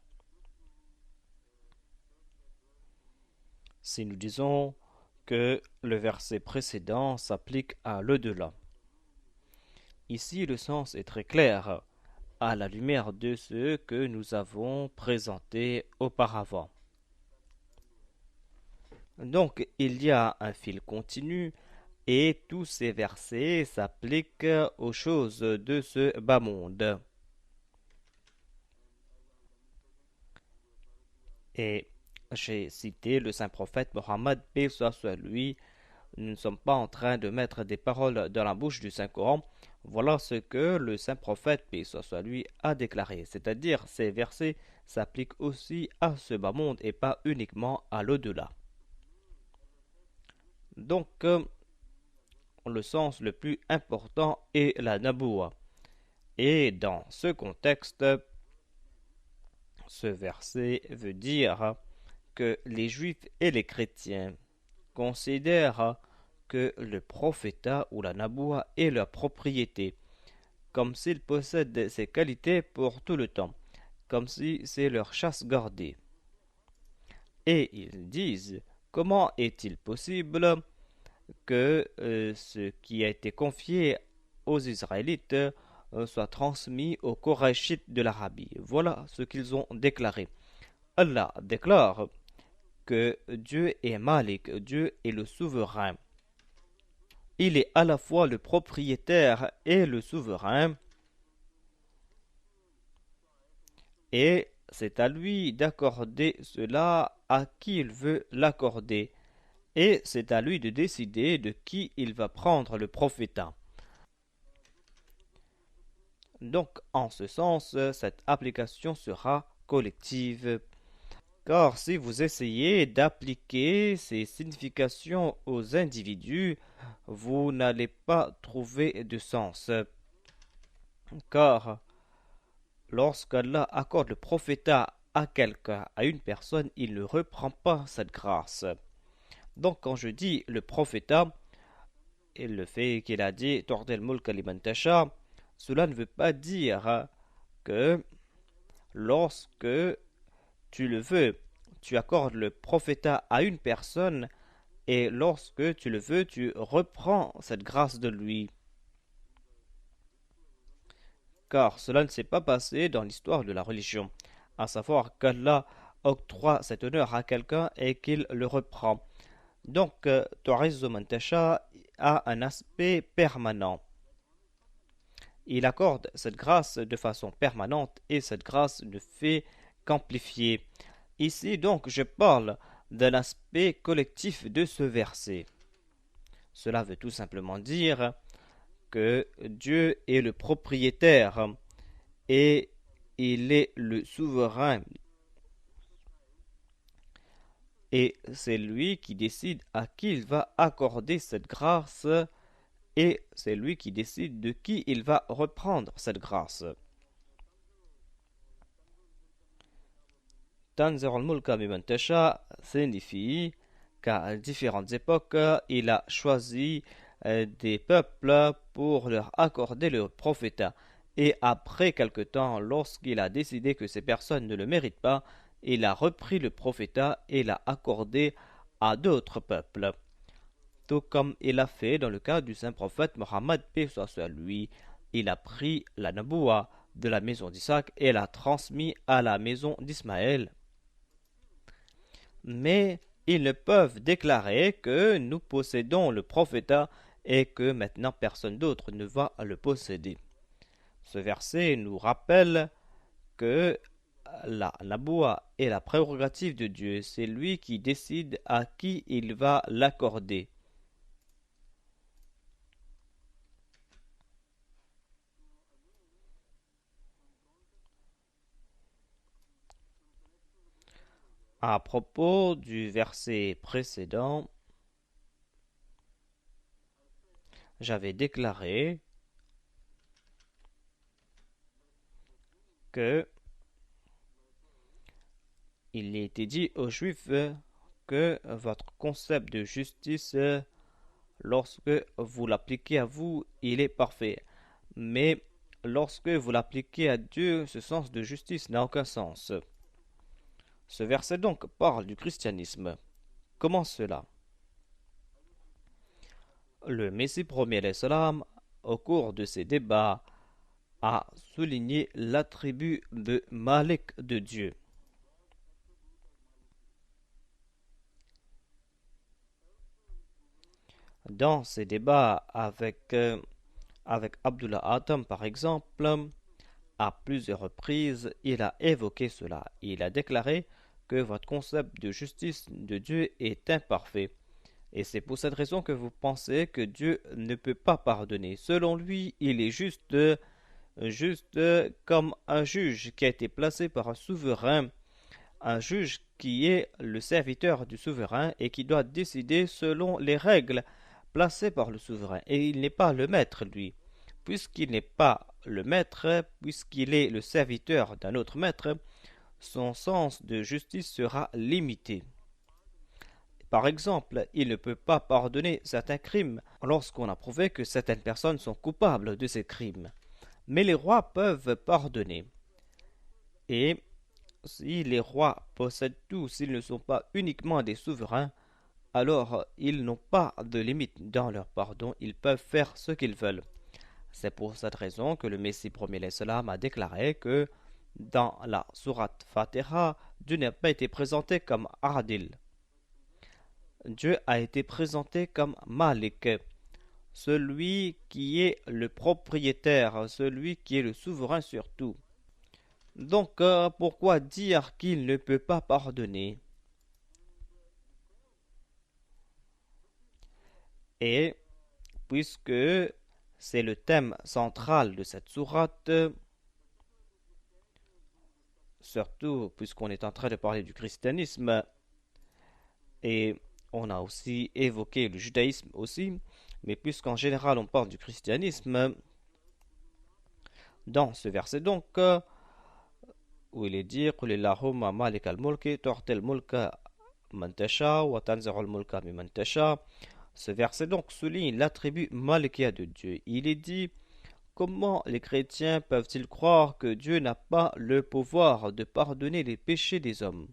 Si nous disons que le verset précédent s'applique à l'au-delà, ici le sens est très clair à la lumière de ce que nous avons présenté auparavant. Donc il y a un fil continu et tous ces versets s'appliquent aux choses de ce bas monde. Et j'ai cité le saint prophète Mohammed, paix soit sur lui. Nous ne sommes pas en train de mettre des paroles dans la bouche du Saint-Coran. Voilà ce que le saint prophète, paix soit sur lui, a déclaré. C'est-à-dire, ces versets s'appliquent aussi à ce bas monde et pas uniquement à l'au-delà. Donc, le sens le plus important est la naboua. Et dans ce contexte, ce verset veut dire que les juifs et les chrétiens considèrent que le prophétat ou la naboua est leur propriété, comme s'ils possèdent ces qualités pour tout le temps, comme si c'est leur chasse gardée. Et ils disent, comment est-il possible que ce qui a été confié aux Israélites soit transmis aux Korachites de l'Arabie. Voilà ce qu'ils ont déclaré. Allah déclare que Dieu est Malik, Dieu est le souverain. Il est à la fois le propriétaire et le souverain, et c'est à lui d'accorder cela à qui il veut l'accorder, et c'est à lui de décider de qui il va prendre le prophétat. Donc, en ce sens, cette application sera collective. Car si vous essayez d'appliquer ces significations aux individus, vous n'allez pas trouver de sens. Car lorsqu'Allah accorde le prophétat à quelqu'un, à une personne, il ne reprend pas cette grâce. Donc quand je dis le prophétat, et le fait qu'il a dit Tordel mulk liman tasha, cela ne veut pas dire que lorsque tu le veux, tu accordes le prophétat à une personne et lorsque tu le veux, tu reprends cette grâce de lui. Car cela ne s'est pas passé dans l'histoire de la religion, à savoir qu'Allah octroie cet honneur à quelqu'un et qu'il le reprend. Donc, Tu'izzu man tasha a un aspect permanent. Il accorde cette grâce de façon permanente et cette grâce ne fait qu'amplifier. Ici donc je parle d'un aspect collectif de ce verset. Cela veut tout simplement dire que Dieu est le propriétaire et il est le souverain. Et c'est lui qui décide à qui il va accorder cette grâce et c'est lui qui décide de qui il va reprendre cette grâce. Tanzir al-Mulka biman tasha signifie qu'à différentes époques, il a choisi des peuples pour leur accorder le prophétat. Et après quelque temps, lorsqu'il a décidé que ces personnes ne le méritent pas, il a repris le prophétat et l'a accordé à d'autres peuples. Tout comme il a fait dans le cas du saint prophète Mohammed, paix soit sur lui. Il a pris la naboua de la maison d'Isaac et l'a transmis à la maison d'Ismaël. Mais ils ne peuvent déclarer que nous possédons le prophétat et que maintenant personne d'autre ne va le posséder. Ce verset nous rappelle que la naboua est la prérogative de Dieu. C'est lui qui décide à qui il va l'accorder. À propos du verset précédent, j'avais déclaré que il était dit aux Juifs que votre concept de justice, lorsque vous l'appliquez à vous, il est parfait. Mais lorsque vous l'appliquez à Dieu, ce sens de justice n'a aucun sens. Ce verset donc parle du christianisme. Comment cela? Le Messie premier l'Islam, au cours de ses débats, a souligné l'attribut de Malik de Dieu. Dans ses débats avec Abdullah Atom par exemple, à plusieurs reprises, il a évoqué cela. Il a déclaré que votre concept de justice de Dieu est imparfait. Et c'est pour cette raison que vous pensez que Dieu ne peut pas pardonner. Selon lui, il est juste comme un juge qui a été placé par un souverain, un juge qui est le serviteur du souverain et qui doit décider selon les règles placées par le souverain. Et il n'est pas le maître, lui. Puisqu'il n'est pas le maître, puisqu'il est le serviteur d'un autre maître, son sens de justice sera limité. Par exemple, il ne peut pas pardonner certains crimes lorsqu'on a prouvé que certaines personnes sont coupables de ces crimes. Mais les rois peuvent pardonner. Et si les rois possèdent tout, s'ils ne sont pas uniquement des souverains, alors ils n'ont pas de limite dans leur pardon, ils peuvent faire ce qu'ils veulent. C'est pour cette raison que le Messie premier l'Islam a déclaré que dans la sourate Fatiha, Dieu n'a pas été présenté comme Adil. Dieu a été présenté comme Malik, celui qui est le propriétaire, celui qui est le souverain sur tout. Donc, pourquoi dire qu'il ne peut pas pardonner? Et puisque c'est le thème central de cette sourate, surtout puisqu'on est en train de parler du christianisme, et on a aussi évoqué le judaïsme aussi, mais puisqu'en général on parle du christianisme, dans ce verset donc, où il est dit قل اللهم مالك الملك تؤتي الملك من تشاء وتنزع الملك ممن تشاء. Ce verset donc souligne l'attribut malikia de Dieu. Il est dit: comment les chrétiens peuvent-ils croire que Dieu n'a pas le pouvoir de pardonner les péchés des hommes?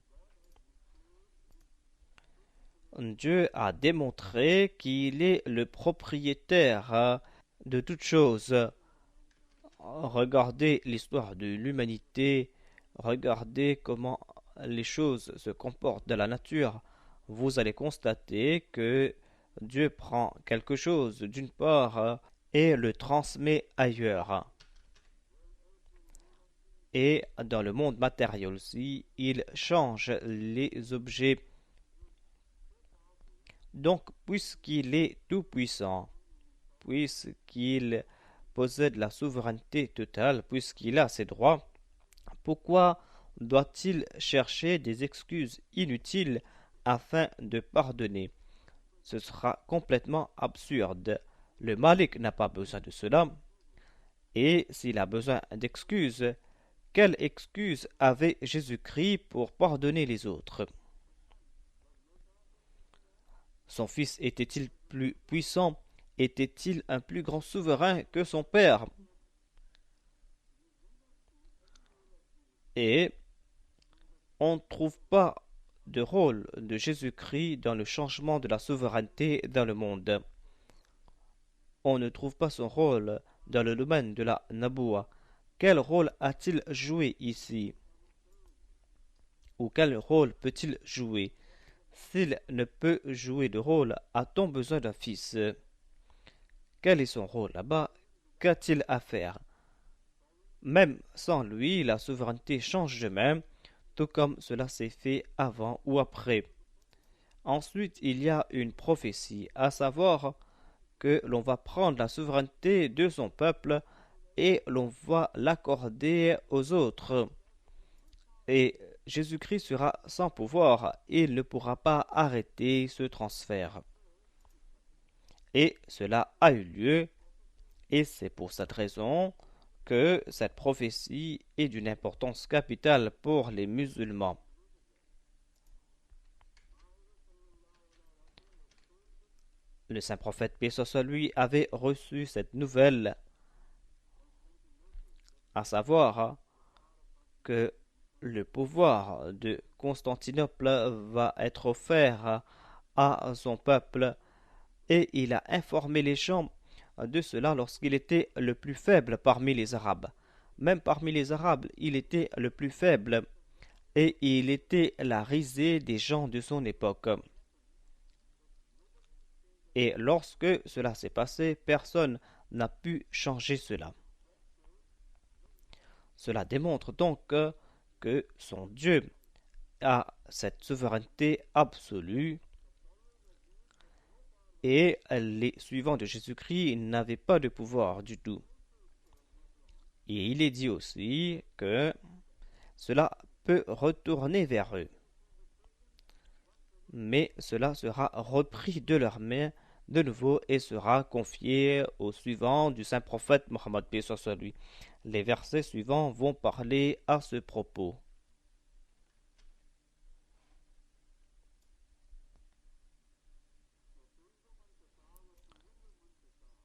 Dieu a démontré qu'il est le propriétaire de toutes choses. Regardez l'histoire de l'humanité, regardez comment les choses se comportent dans la nature. Vous allez constater que Dieu prend quelque chose d'une part et le transmet ailleurs. Et dans le monde matériel aussi, il change les objets. Donc, puisqu'il est tout-puissant, puisqu'il possède la souveraineté totale, puisqu'il a ses droits, pourquoi doit-il chercher des excuses inutiles afin de pardonner? Ce sera complètement absurde. Le Malik n'a pas besoin de cela. Et s'il a besoin d'excuses, quelle excuse avait Jésus-Christ pour pardonner les autres? Son fils était-il plus puissant était-il un plus grand souverain que son père? Et on ne trouve pas de rôle de Jésus-Christ dans le changement de la souveraineté dans le monde. On ne trouve pas son rôle dans le domaine de la Naboua. Quel rôle a-t-il joué ici? Ou quel rôle peut-il jouer? S'il ne peut jouer de rôle, a-t-on besoin d'un fils? Quel est son rôle là-bas? Qu'a-t-il à faire? Même sans lui, la souveraineté change de main, tout comme cela s'est fait avant ou après. Ensuite, il y a une prophétie, à savoir que l'on va prendre la souveraineté de son peuple et l'on va l'accorder aux autres. Et Jésus-Christ sera sans pouvoir, il ne pourra pas arrêter ce transfert. Et cela a eu lieu, et c'est pour cette raison que cette prophétie est d'une importance capitale pour les musulmans. Le saint prophète, paix soit lui, avait reçu cette nouvelle, à savoir que le pouvoir de Constantinople va être offert à son peuple, et il a informé les gens de cela lorsqu'il était le plus faible parmi les Arabes. Même parmi les Arabes, il était le plus faible, et il était la risée des gens de son époque. Et lorsque cela s'est passé, personne n'a pu changer cela. Cela démontre donc que son Dieu a cette souveraineté absolue, et les suivants de Jésus-Christ n'avaient pas de pouvoir du tout. Et il est dit aussi que cela peut retourner vers eux, mais cela sera repris de leurs mains de nouveau et sera confié aux suivants du saint prophète Mohammed paix soit sur lui. Les versets suivants vont parler à ce propos.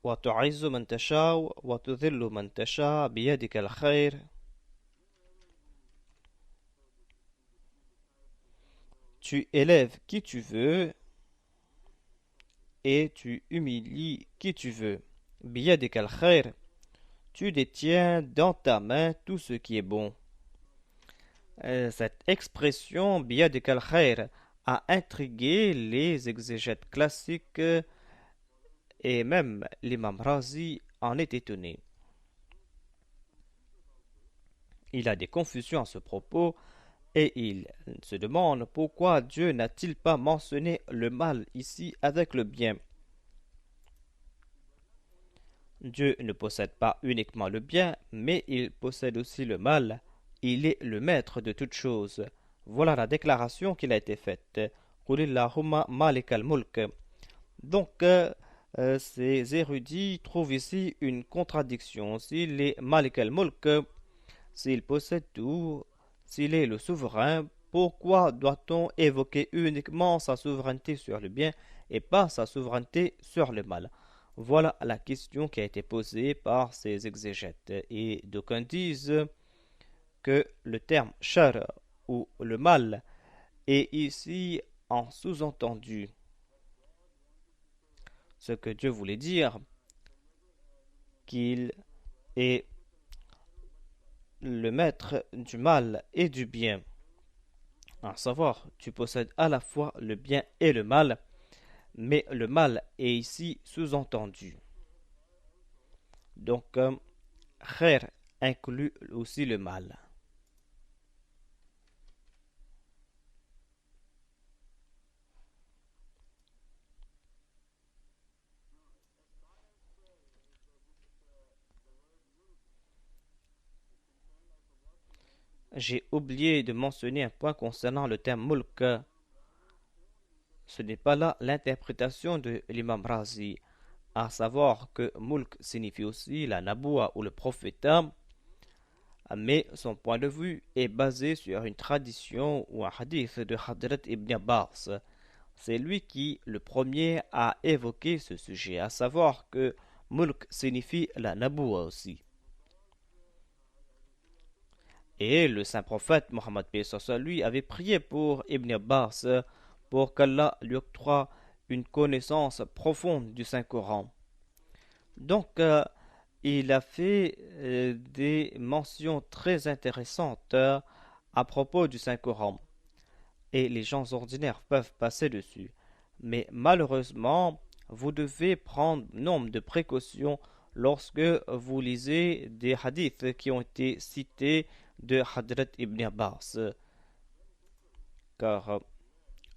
وتعز من تشاء وتذل من تشاء بيدك الخير. Tu élèves qui tu veux et tu humilies qui tu veux. بيدك الخير. Tu détiens dans ta main tout ce qui est bon. Cette expression بيدك الخير a intrigué les exégètes classiques et même l'imam Razi en est étonné. Il a des confusions à ce propos et il se demande pourquoi Dieu n'a-t-il pas mentionné le mal ici avec le bien. Dieu ne possède pas uniquement le bien, mais il possède aussi le mal. Il est le maître de toutes choses. Voilà la déclaration qui a été faite. Donc, ces érudits trouvent ici une contradiction. S'il est Malik al-Mulk, s'il possède tout, s'il est le souverain, pourquoi doit-on évoquer uniquement sa souveraineté sur le bien et pas sa souveraineté sur le mal? Voilà la question qui a été posée par ces exégètes. Et d'aucuns disent que le terme shar ou le mal est ici en sous-entendu. Ce que Dieu voulait dire, qu'il est le maître du mal et du bien. À savoir, tu possèdes à la fois le bien et le mal, mais le mal est ici sous-entendu. Donc, khair inclut aussi le mal. J'ai oublié de mentionner un point concernant le terme mulk. Ce n'est pas là l'interprétation de l'imam Razi, à savoir que mulk signifie aussi la naboua ou le prophétat, mais son point de vue est basé sur une tradition ou un hadith de Hadrat ibn Abbas. C'est lui qui, le premier, a évoqué ce sujet, à savoir que Mulk signifie la Naboua aussi. Et le saint prophète Mohammed lui avait prié pour Ibn Abbas pour qu'Allah lui octroie une connaissance profonde du Saint-Coran. Donc, il a fait des mentions très intéressantes à propos du Saint-Coran. Et les gens ordinaires peuvent passer dessus. Mais malheureusement, vous devez prendre nombre de précautions lorsque vous lisez des hadiths qui ont été cités de Hadrat Ibn Abbas. Car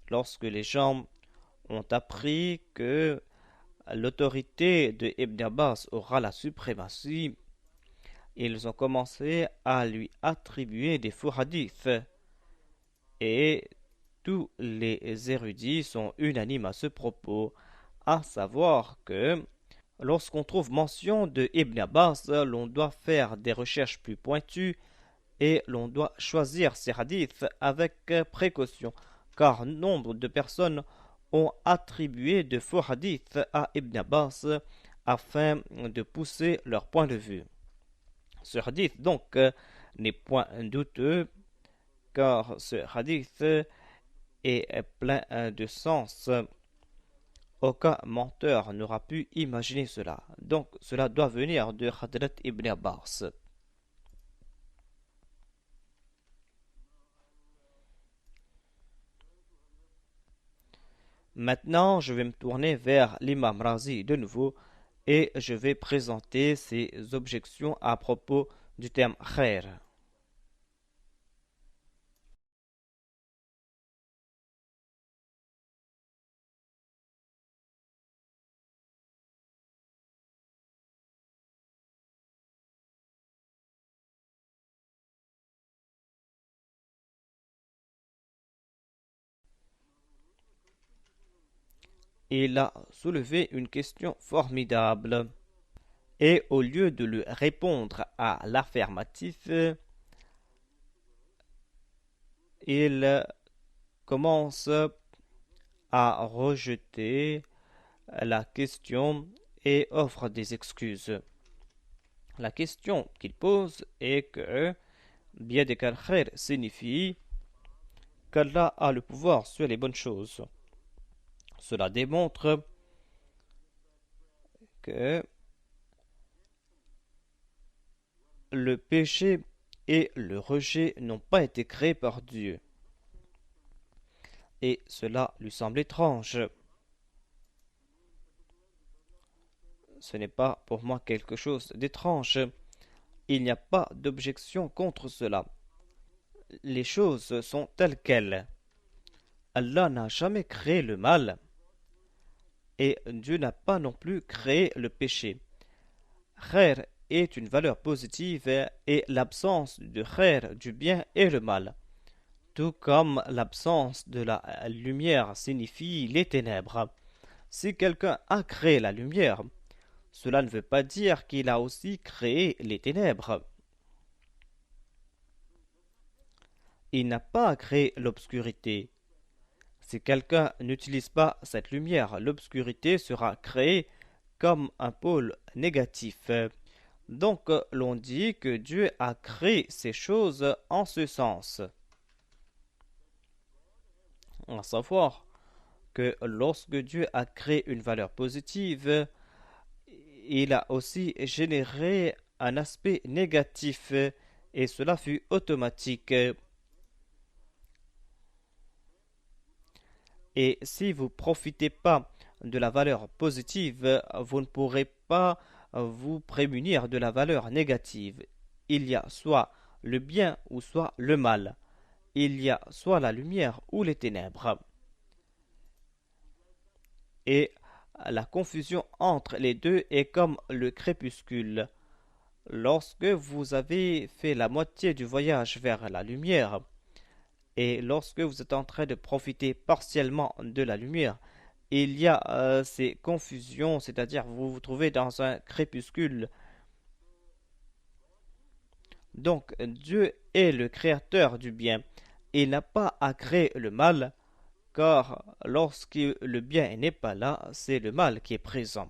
lorsque les gens ont appris que l'autorité de Ibn Abbas aura la suprématie, ils ont commencé à lui attribuer des faux hadiths. Et tous les érudits sont unanimes à ce propos, à savoir que lorsqu'on trouve mention de Ibn Abbas, l'on doit faire des recherches plus pointues et l'on doit choisir ces hadiths avec précaution, car nombre de personnes ont attribué de faux hadiths à Ibn Abbas afin de pousser leur point de vue. Ce hadith donc n'est point douteux, car ce hadith est plein de sens. Aucun menteur n'aura pu imaginer cela. Donc cela doit venir de Hadrat Ibn Abbas. Maintenant, je vais me tourner vers l'imam Razi de nouveau et je vais présenter ses objections à propos du terme khair. Il a soulevé une question formidable et au lieu de lui répondre à l'affirmatif, il commence à rejeter la question et offre des excuses. La question qu'il pose est que Biyadek al-Khair signifie qu'Allah a le pouvoir sur les bonnes choses. Cela démontre que le péché et le rejet n'ont pas été créés par Dieu. Et cela lui semble étrange. Ce n'est pas pour moi quelque chose d'étrange. Il n'y a pas d'objection contre cela. Les choses sont telles quelles. Allah n'a jamais créé le mal et Dieu n'a pas non plus créé le péché. Khair est une valeur positive et l'absence de khair, du bien, est le mal. Tout comme l'absence de la lumière signifie les ténèbres. Si quelqu'un a créé la lumière, cela ne veut pas dire qu'il a aussi créé les ténèbres. Il n'a pas créé l'obscurité. Si quelqu'un n'utilise pas cette lumière, l'obscurité sera créée comme un pôle négatif. Donc l'on dit que Dieu a créé ces choses en ce sens. À savoir que lorsque Dieu a créé une valeur positive, il a aussi généré un aspect négatif et cela fut automatique. Et si vous ne profitez pas de la valeur positive, vous ne pourrez pas vous prémunir de la valeur négative. Il y a soit le bien ou soit le mal. Il y a soit la lumière ou les ténèbres. Et la confusion entre les deux est comme le crépuscule. Lorsque vous avez fait la moitié du voyage vers la lumière, et lorsque vous êtes en train de profiter partiellement de la lumière, il y a ces confusions, c'est-à-dire vous vous trouvez dans un crépuscule. Donc Dieu est le créateur du bien. Il n'a pas à créer le mal, car lorsque le bien n'est pas là, c'est le mal qui est présent.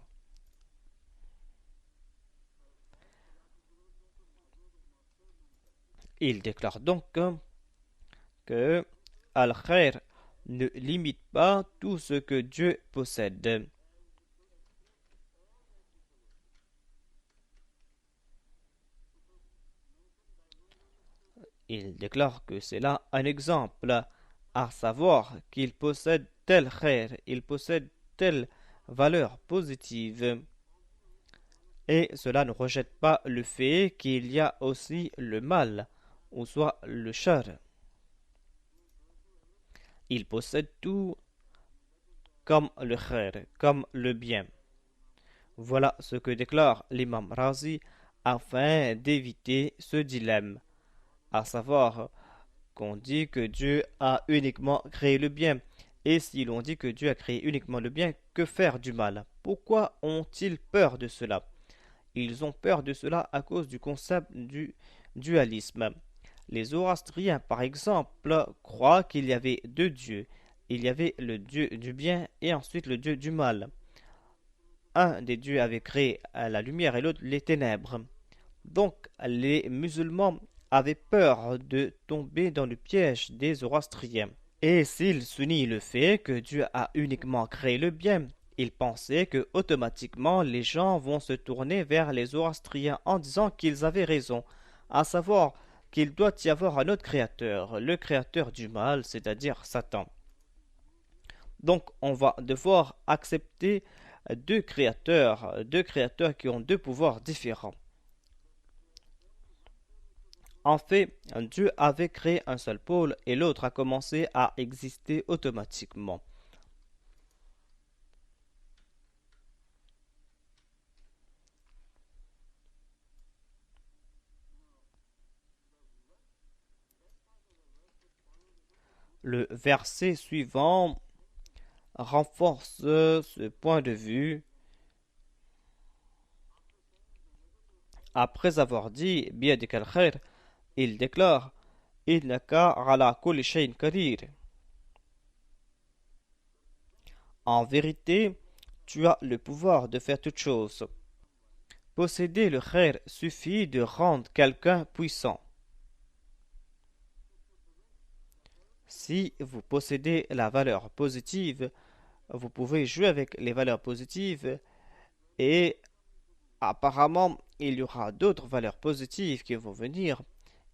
Il déclare donc que Al-Khair ne limite pas tout ce que Dieu possède. Il déclare que c'est là un exemple, à savoir qu'il possède tel khair, il possède telle valeur positive. Et cela ne rejette pas le fait qu'il y a aussi le mal, ou soit le shar. Il possède tout comme le khair, comme le bien. Voilà ce que déclare l'imam Razi afin d'éviter ce dilemme, à savoir qu'on dit que Dieu a uniquement créé le bien. Et si l'on dit que Dieu a créé uniquement le bien, que faire du mal? Pourquoi ont-ils peur de cela? Ils ont peur de cela à cause du concept du dualisme. Les zoroastriens, par exemple, croient qu'il y avait deux dieux. Il y avait le dieu du bien et ensuite le dieu du mal. Un des dieux avait créé la lumière et l'autre les ténèbres. Donc les musulmans avaient peur de tomber dans le piège des zoroastriens. Et s'ils soulignent le fait que Dieu a uniquement créé le bien, ils pensaient que automatiquement les gens vont se tourner vers les zoroastriens en disant qu'ils avaient raison, à savoir qu'il doit y avoir un autre créateur, le créateur du mal, c'est-à-dire Satan. Donc on va devoir accepter deux créateurs qui ont deux pouvoirs différents. En fait, Dieu avait créé un seul pôle et l'autre a commencé à exister automatiquement. Le verset suivant renforce ce point de vue. Après avoir dit Biyadik al-Khair, il déclare Innaka ala kulli shay'in qadir. En vérité, tu as le pouvoir de faire toute chose. Posséder le khair suffit de rendre quelqu'un puissant. Si vous possédez la valeur positive, vous pouvez jouer avec les valeurs positives et apparemment il y aura d'autres valeurs positives qui vont venir.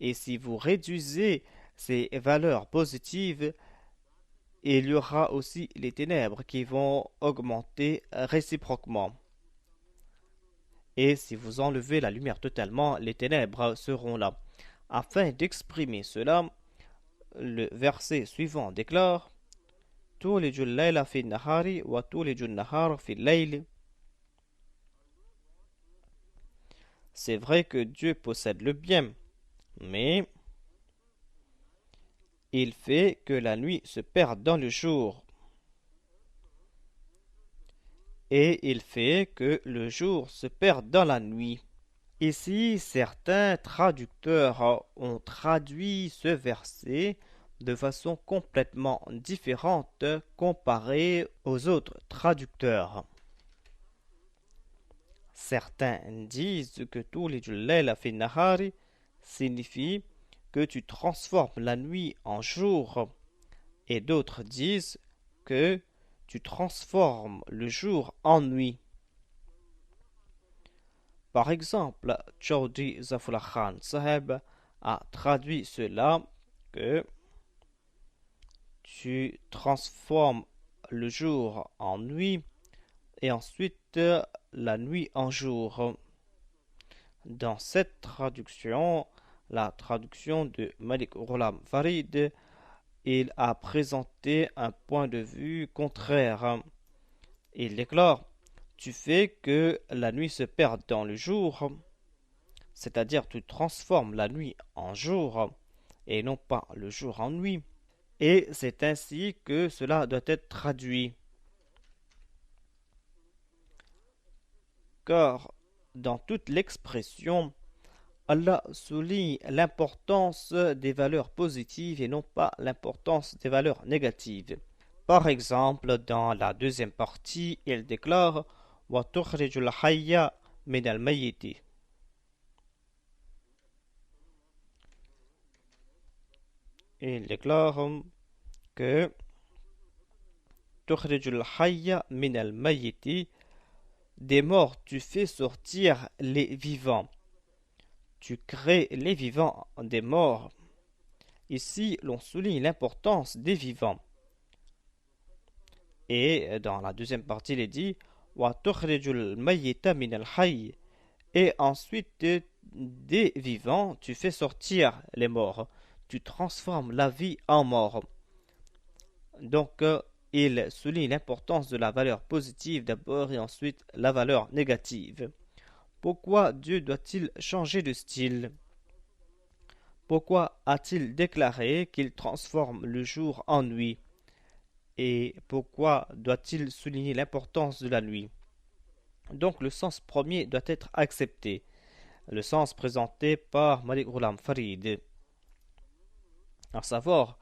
Et si vous réduisez ces valeurs positives, il y aura aussi les ténèbres qui vont augmenter réciproquement. Et si vous enlevez la lumière totalement, les ténèbres seront là. Afin d'exprimer cela, le verset suivant déclare تولج الليل في النهار وتولج النهار في الليل. C'est vrai que Dieu possède le bien, mais il fait que la nuit se perde dans le jour. Et il fait que le jour se perde dans la nuit. Ici, certains traducteurs ont traduit ce verset de façon complètement différente comparée aux autres traducteurs. Certains disent que tous les layla fi nahari signifie que tu transformes la nuit en jour, et d'autres disent que tu transformes le jour en nuit. Par exemple, Chaudhry Zafullah Khan Saheb a traduit cela que tu transformes le jour en nuit et ensuite la nuit en jour. Dans cette traduction, la traduction de Malik Ghulam Farid, il a présenté un point de vue contraire. Il déclare tu fais que la nuit se perde dans le jour, c'est-à-dire tu transformes la nuit en jour et non pas le jour en nuit. Et c'est ainsi que cela doit être traduit. Car dans toute l'expression, Allah souligne l'importance des valeurs positives et non pas l'importance des valeurs négatives. Par exemple, dans la deuxième partie, il déclare وَتُخْرِجُ الْحَيَّ مِنَ الْمَيِّتِ. Il déclare que تُخْرِجُ الْحَيَّ مِنَ الْمَيِّتِ, des morts tu fais sortir les vivants. Tu crées les vivants des morts. Ici, l'on souligne l'importance des vivants. Et dans la deuxième partie, il est dit وَتُخْرِجُ الْمَيِّتَ مِنَ الْحَيِّ. Et ensuite, des vivants, tu fais sortir les morts. Tu transformes la vie en mort. Donc, il souligne l'importance de la valeur positive d'abord et ensuite la valeur négative. Pourquoi Dieu doit-il changer de style? Pourquoi a-t-il déclaré qu'il transforme le jour en nuit? Et pourquoi doit-il souligner l'importance de la nuit? Donc le sens premier doit être accepté, le sens présenté par Malik Ghulam Farid, à savoir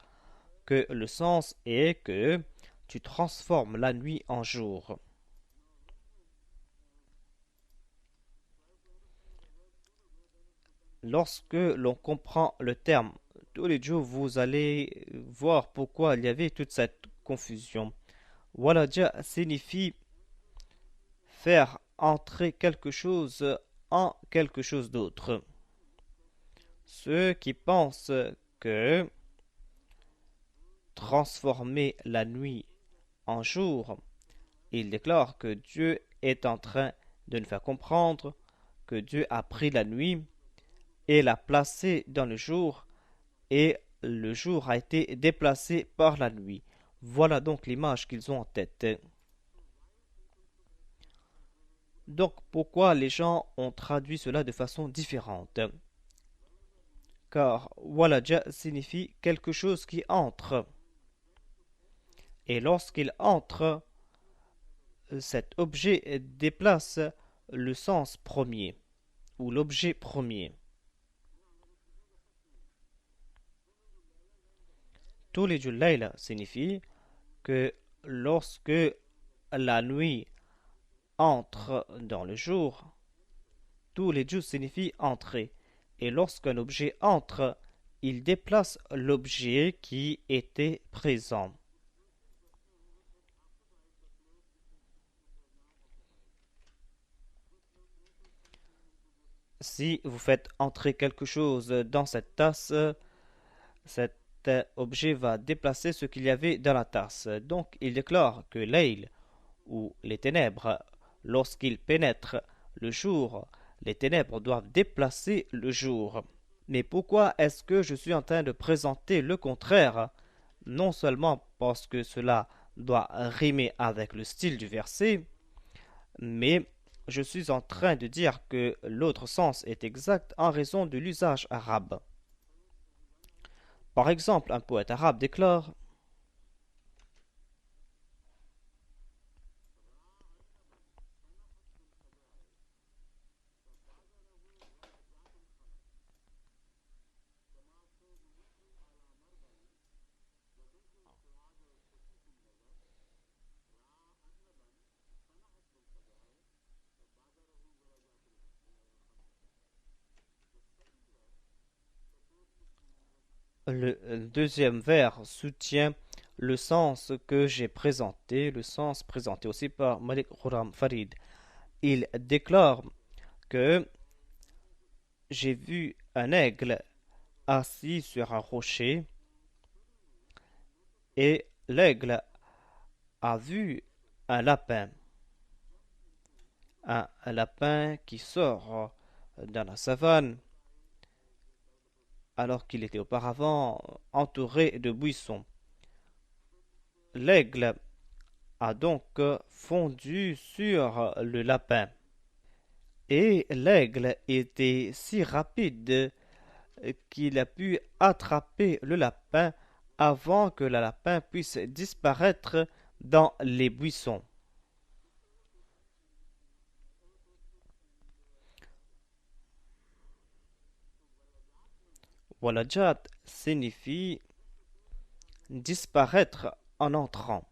que le sens est que tu transformes la nuit en jour. Lorsque l'on comprend le terme tous les jours, vous allez voir pourquoi il y avait toute cette confusion. Walaja signifie faire entrer quelque chose en quelque chose d'autre. Ceux qui pensent que transformer la nuit en jour, ils déclarent que Dieu est en train de nous faire comprendre que Dieu a pris la nuit et l'a placée dans le jour et le jour a été déplacé par la nuit. Voilà donc l'image qu'ils ont en tête. Donc pourquoi les gens ont traduit cela de façon différente? Car walaja signifie quelque chose qui entre. Et lorsqu'il entre, cet objet déplace le sens premier ou l'objet premier. Tulijul layla signifie que lorsque la nuit entre dans le jour, tous les jus signifie entrer. Et lorsqu'un objet entre, il déplace l'objet qui était présent. Si vous faites entrer quelque chose dans cette tasse, cet objet va déplacer ce qu'il y avait dans la tasse. Donc il déclare que l'ail ou les ténèbres, lorsqu'ils pénètrent le jour, les ténèbres doivent déplacer le jour. Mais pourquoi est-ce que je suis en train de présenter le contraire? Non seulement parce que cela doit rimer avec le style du verset, mais je suis en train de dire que l'autre sens est exact en raison de l'usage arabe. Par exemple, un poète arabe déclare le deuxième vers soutient le sens que j'ai présenté, le sens présenté aussi par Malik Ghulam Farid. Il déclare que j'ai vu un aigle assis sur un rocher et l'aigle a vu un lapin. Un lapin qui sort dans la savane alors qu'il était auparavant entouré de buissons. L'aigle a donc fondu sur le lapin. Et l'aigle était si rapide qu'il a pu attraper le lapin avant que le lapin puisse disparaître dans les buissons. Walajat signifie disparaître en entrant.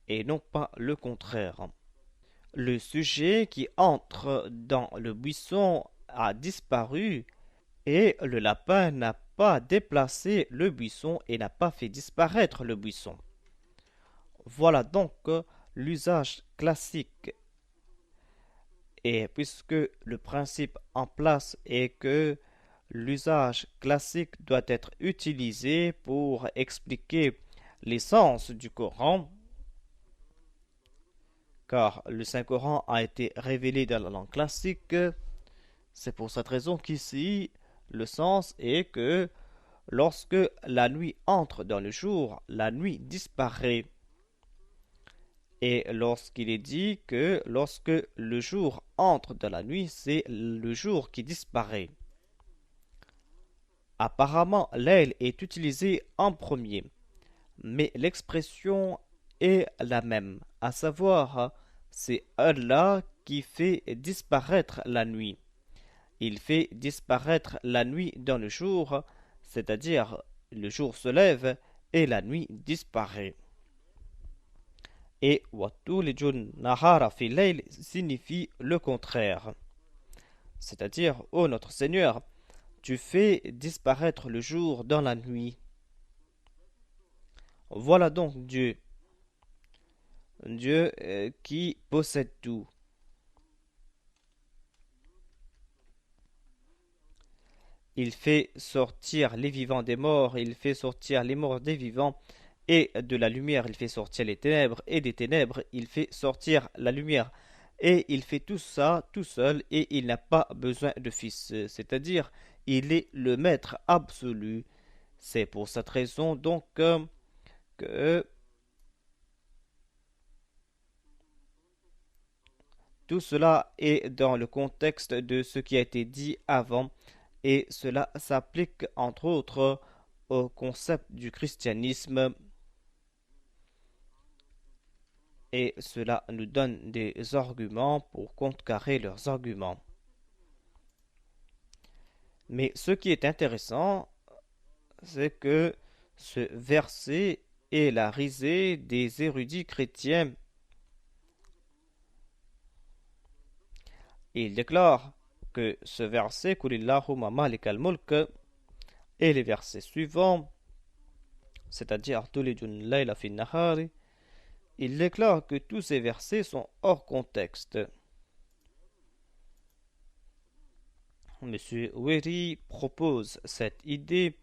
et non pas le contraire. Le sujet qui entre dans le buisson a disparu et le lapin n'a pas déplacé le buisson et n'a pas fait disparaître le buisson. Voilà donc l'usage classique. Et puisque le principe en place est que l'usage classique doit être utilisé pour expliquer l'essence du Coran, car le Saint-Coran a été révélé dans la langue classique, c'est pour cette raison qu'ici, le sens est que lorsque la nuit entre dans le jour, la nuit disparaît. Et lorsqu'il est dit que lorsque le jour entre dans la nuit, c'est le jour qui disparaît. Apparemment, l'aile est utilisée en premier, mais l'expression est la même, à savoir, c'est Allah qui fait disparaître la nuit. Il fait disparaître la nuit dans le jour, c'est-à-dire le jour se lève et la nuit disparaît. Et Watulijun Nahara fi layl signifie le contraire. C'est-à-dire, ô notre Seigneur, tu fais disparaître le jour dans la nuit. Voilà donc Dieu, Dieu qui possède tout. Il fait sortir les vivants des morts, il fait sortir les morts des vivants, et de la lumière, il fait sortir les ténèbres, et des ténèbres, il fait sortir la lumière. Et il fait tout ça tout seul, et il n'a pas besoin de fils, c'est-à-dire, il est le maître absolu. C'est pour cette raison donc que tout cela est dans le contexte de ce qui a été dit avant, et cela s'applique entre autres au concept du christianisme, et cela nous donne des arguments pour contrecarrer leurs arguments. Mais ce qui est intéressant, c'est que ce verset est la risée des érudits chrétiens. Il déclare que ce verset, Kulillahumma malik al-mulk, et les versets suivants, c'est-à-dire Tulijun layla fin nahari, il déclare que tous ces versets sont hors contexte. Monsieur Weri propose cette idée,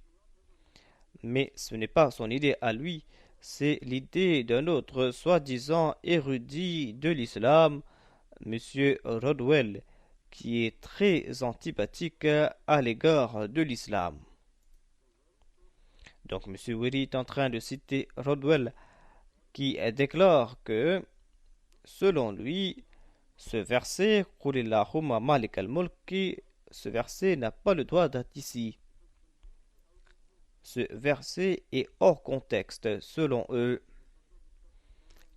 mais ce n'est pas son idée à lui, c'est l'idée d'un autre soi-disant érudit de l'islam, Monsieur Rodwell, qui est très antipathique à l'égard de l'islam. Donc Monsieur Weri est en train de citer Rodwell, qui déclare que, selon lui, ce verset, Qulillahumma malik al-mulki, ce verset n'a pas le droit d'être ici. Ce verset est hors contexte, selon eux,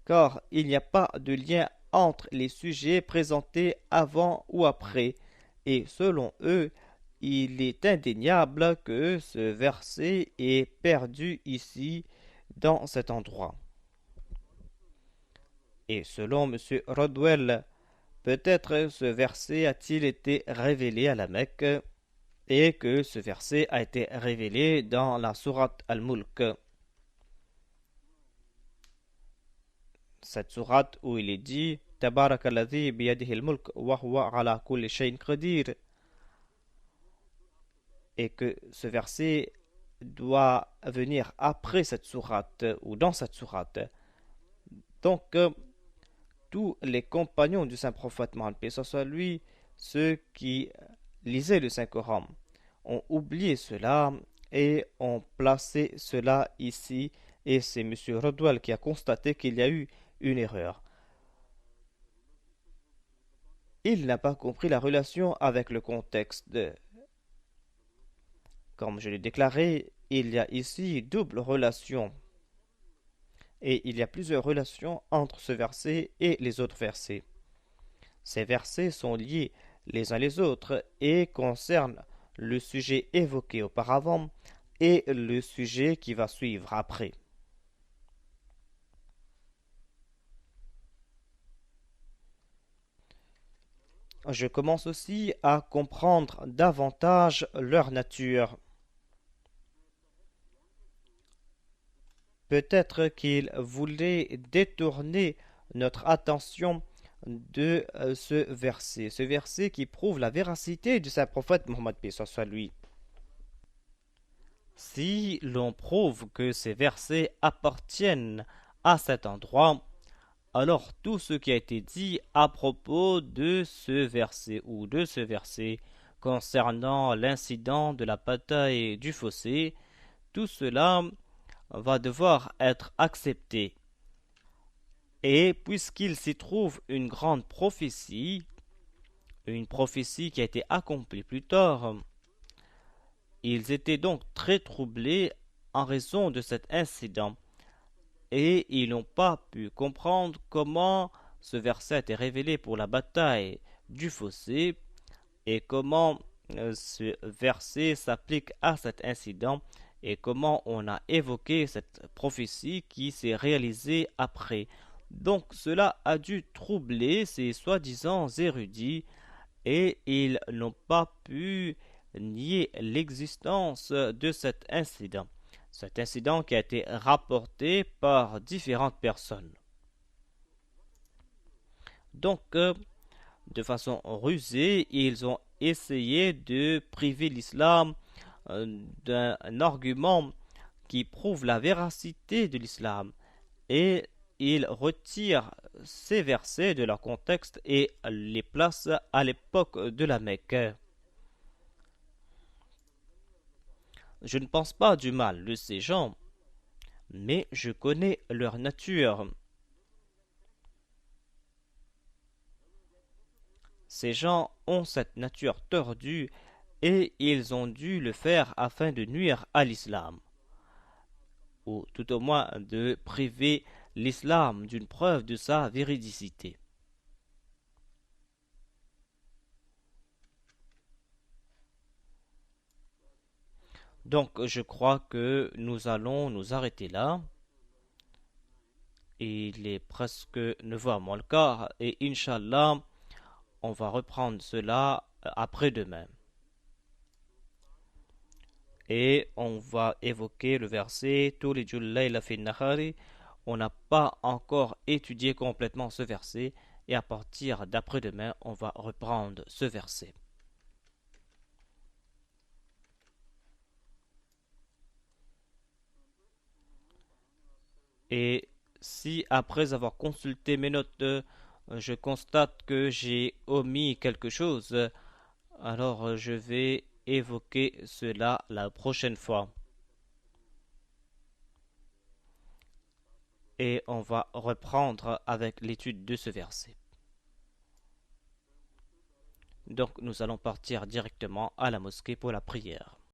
car il n'y a pas de lien entre les sujets présentés avant ou après, et selon eux, il est indéniable que ce verset est perdu ici, dans cet endroit. Et selon M. Rodwell, peut-être ce verset a-t-il été révélé à la Mecque et que ce verset a été révélé dans la sourate Al-Mulk. Cette sourate où il est dit Tabarakalladhi biyadihi al-mulk wa huwa ala kulli shay'in qadir, et que ce verset doit venir après cette sourate ou dans cette sourate. Donc, tous les compagnons du Saint-Prophète Mohammed, paix soit lui, ceux qui lisaient le Saint-Coran, ont oublié cela et ont placé cela ici, et c'est M. Rodwell qui a constaté qu'il y a eu une erreur. Il n'a pas compris la relation avec le contexte. Comme je l'ai déclaré, il y a ici double relation. Et il y a plusieurs relations entre ce verset et les autres versets. Ces versets sont liés les uns les autres et concernent le sujet évoqué auparavant et le sujet qui va suivre après. Je commence aussi à comprendre davantage leur nature. Peut-être qu'ils voulaient détourner notre attention de ce verset qui prouve la véracité du saint prophète Mohammed paix soit lui. Si l'on prouve que ces versets appartiennent à cet endroit, alors tout ce qui a été dit à propos de ce verset ou de ce verset concernant l'incident de la bataille du fossé, tout cela va devoir être accepté. Et puisqu'il s'y trouve une prophétie qui a été accomplie plus tard, ils étaient donc très troublés en raison de cet incident et ils n'ont pas pu comprendre comment ce verset a été révélé pour la bataille du fossé et comment ce verset s'applique à cet incident et comment on a évoqué cette prophétie qui s'est réalisée après. Donc cela a dû troubler ces soi-disant érudits et ils n'ont pas pu nier l'existence de cet incident. Cet incident qui a été rapporté par différentes personnes. Donc, de façon rusée, ils ont essayé de priver l'islam d'un argument qui prouve la véracité de l'islam et ils retirent ces versets de leur contexte et les placent à l'époque de la Mecque. Je ne pense pas du mal de ces gens, mais je connais leur nature. Ces gens ont cette nature tordue et ils ont dû le faire afin de nuire à l'islam, ou tout au moins de priver l'islam d'une preuve de sa véridicité. Donc je crois que nous allons nous arrêter là. Il est presque 9 heures moins le quart et Inch'Allah, on va reprendre cela après-demain. Et on va évoquer le verset Tulijul layla fin nahari. On n'a pas encore étudié complètement ce verset et à partir d'après-demain, on va reprendre ce verset. Et si après avoir consulté mes notes, je constate que j'ai omis quelque chose, alors je vais évoquer cela la prochaine fois. Et on va reprendre avec l'étude de ce verset. Donc nous allons partir directement à la mosquée pour la prière.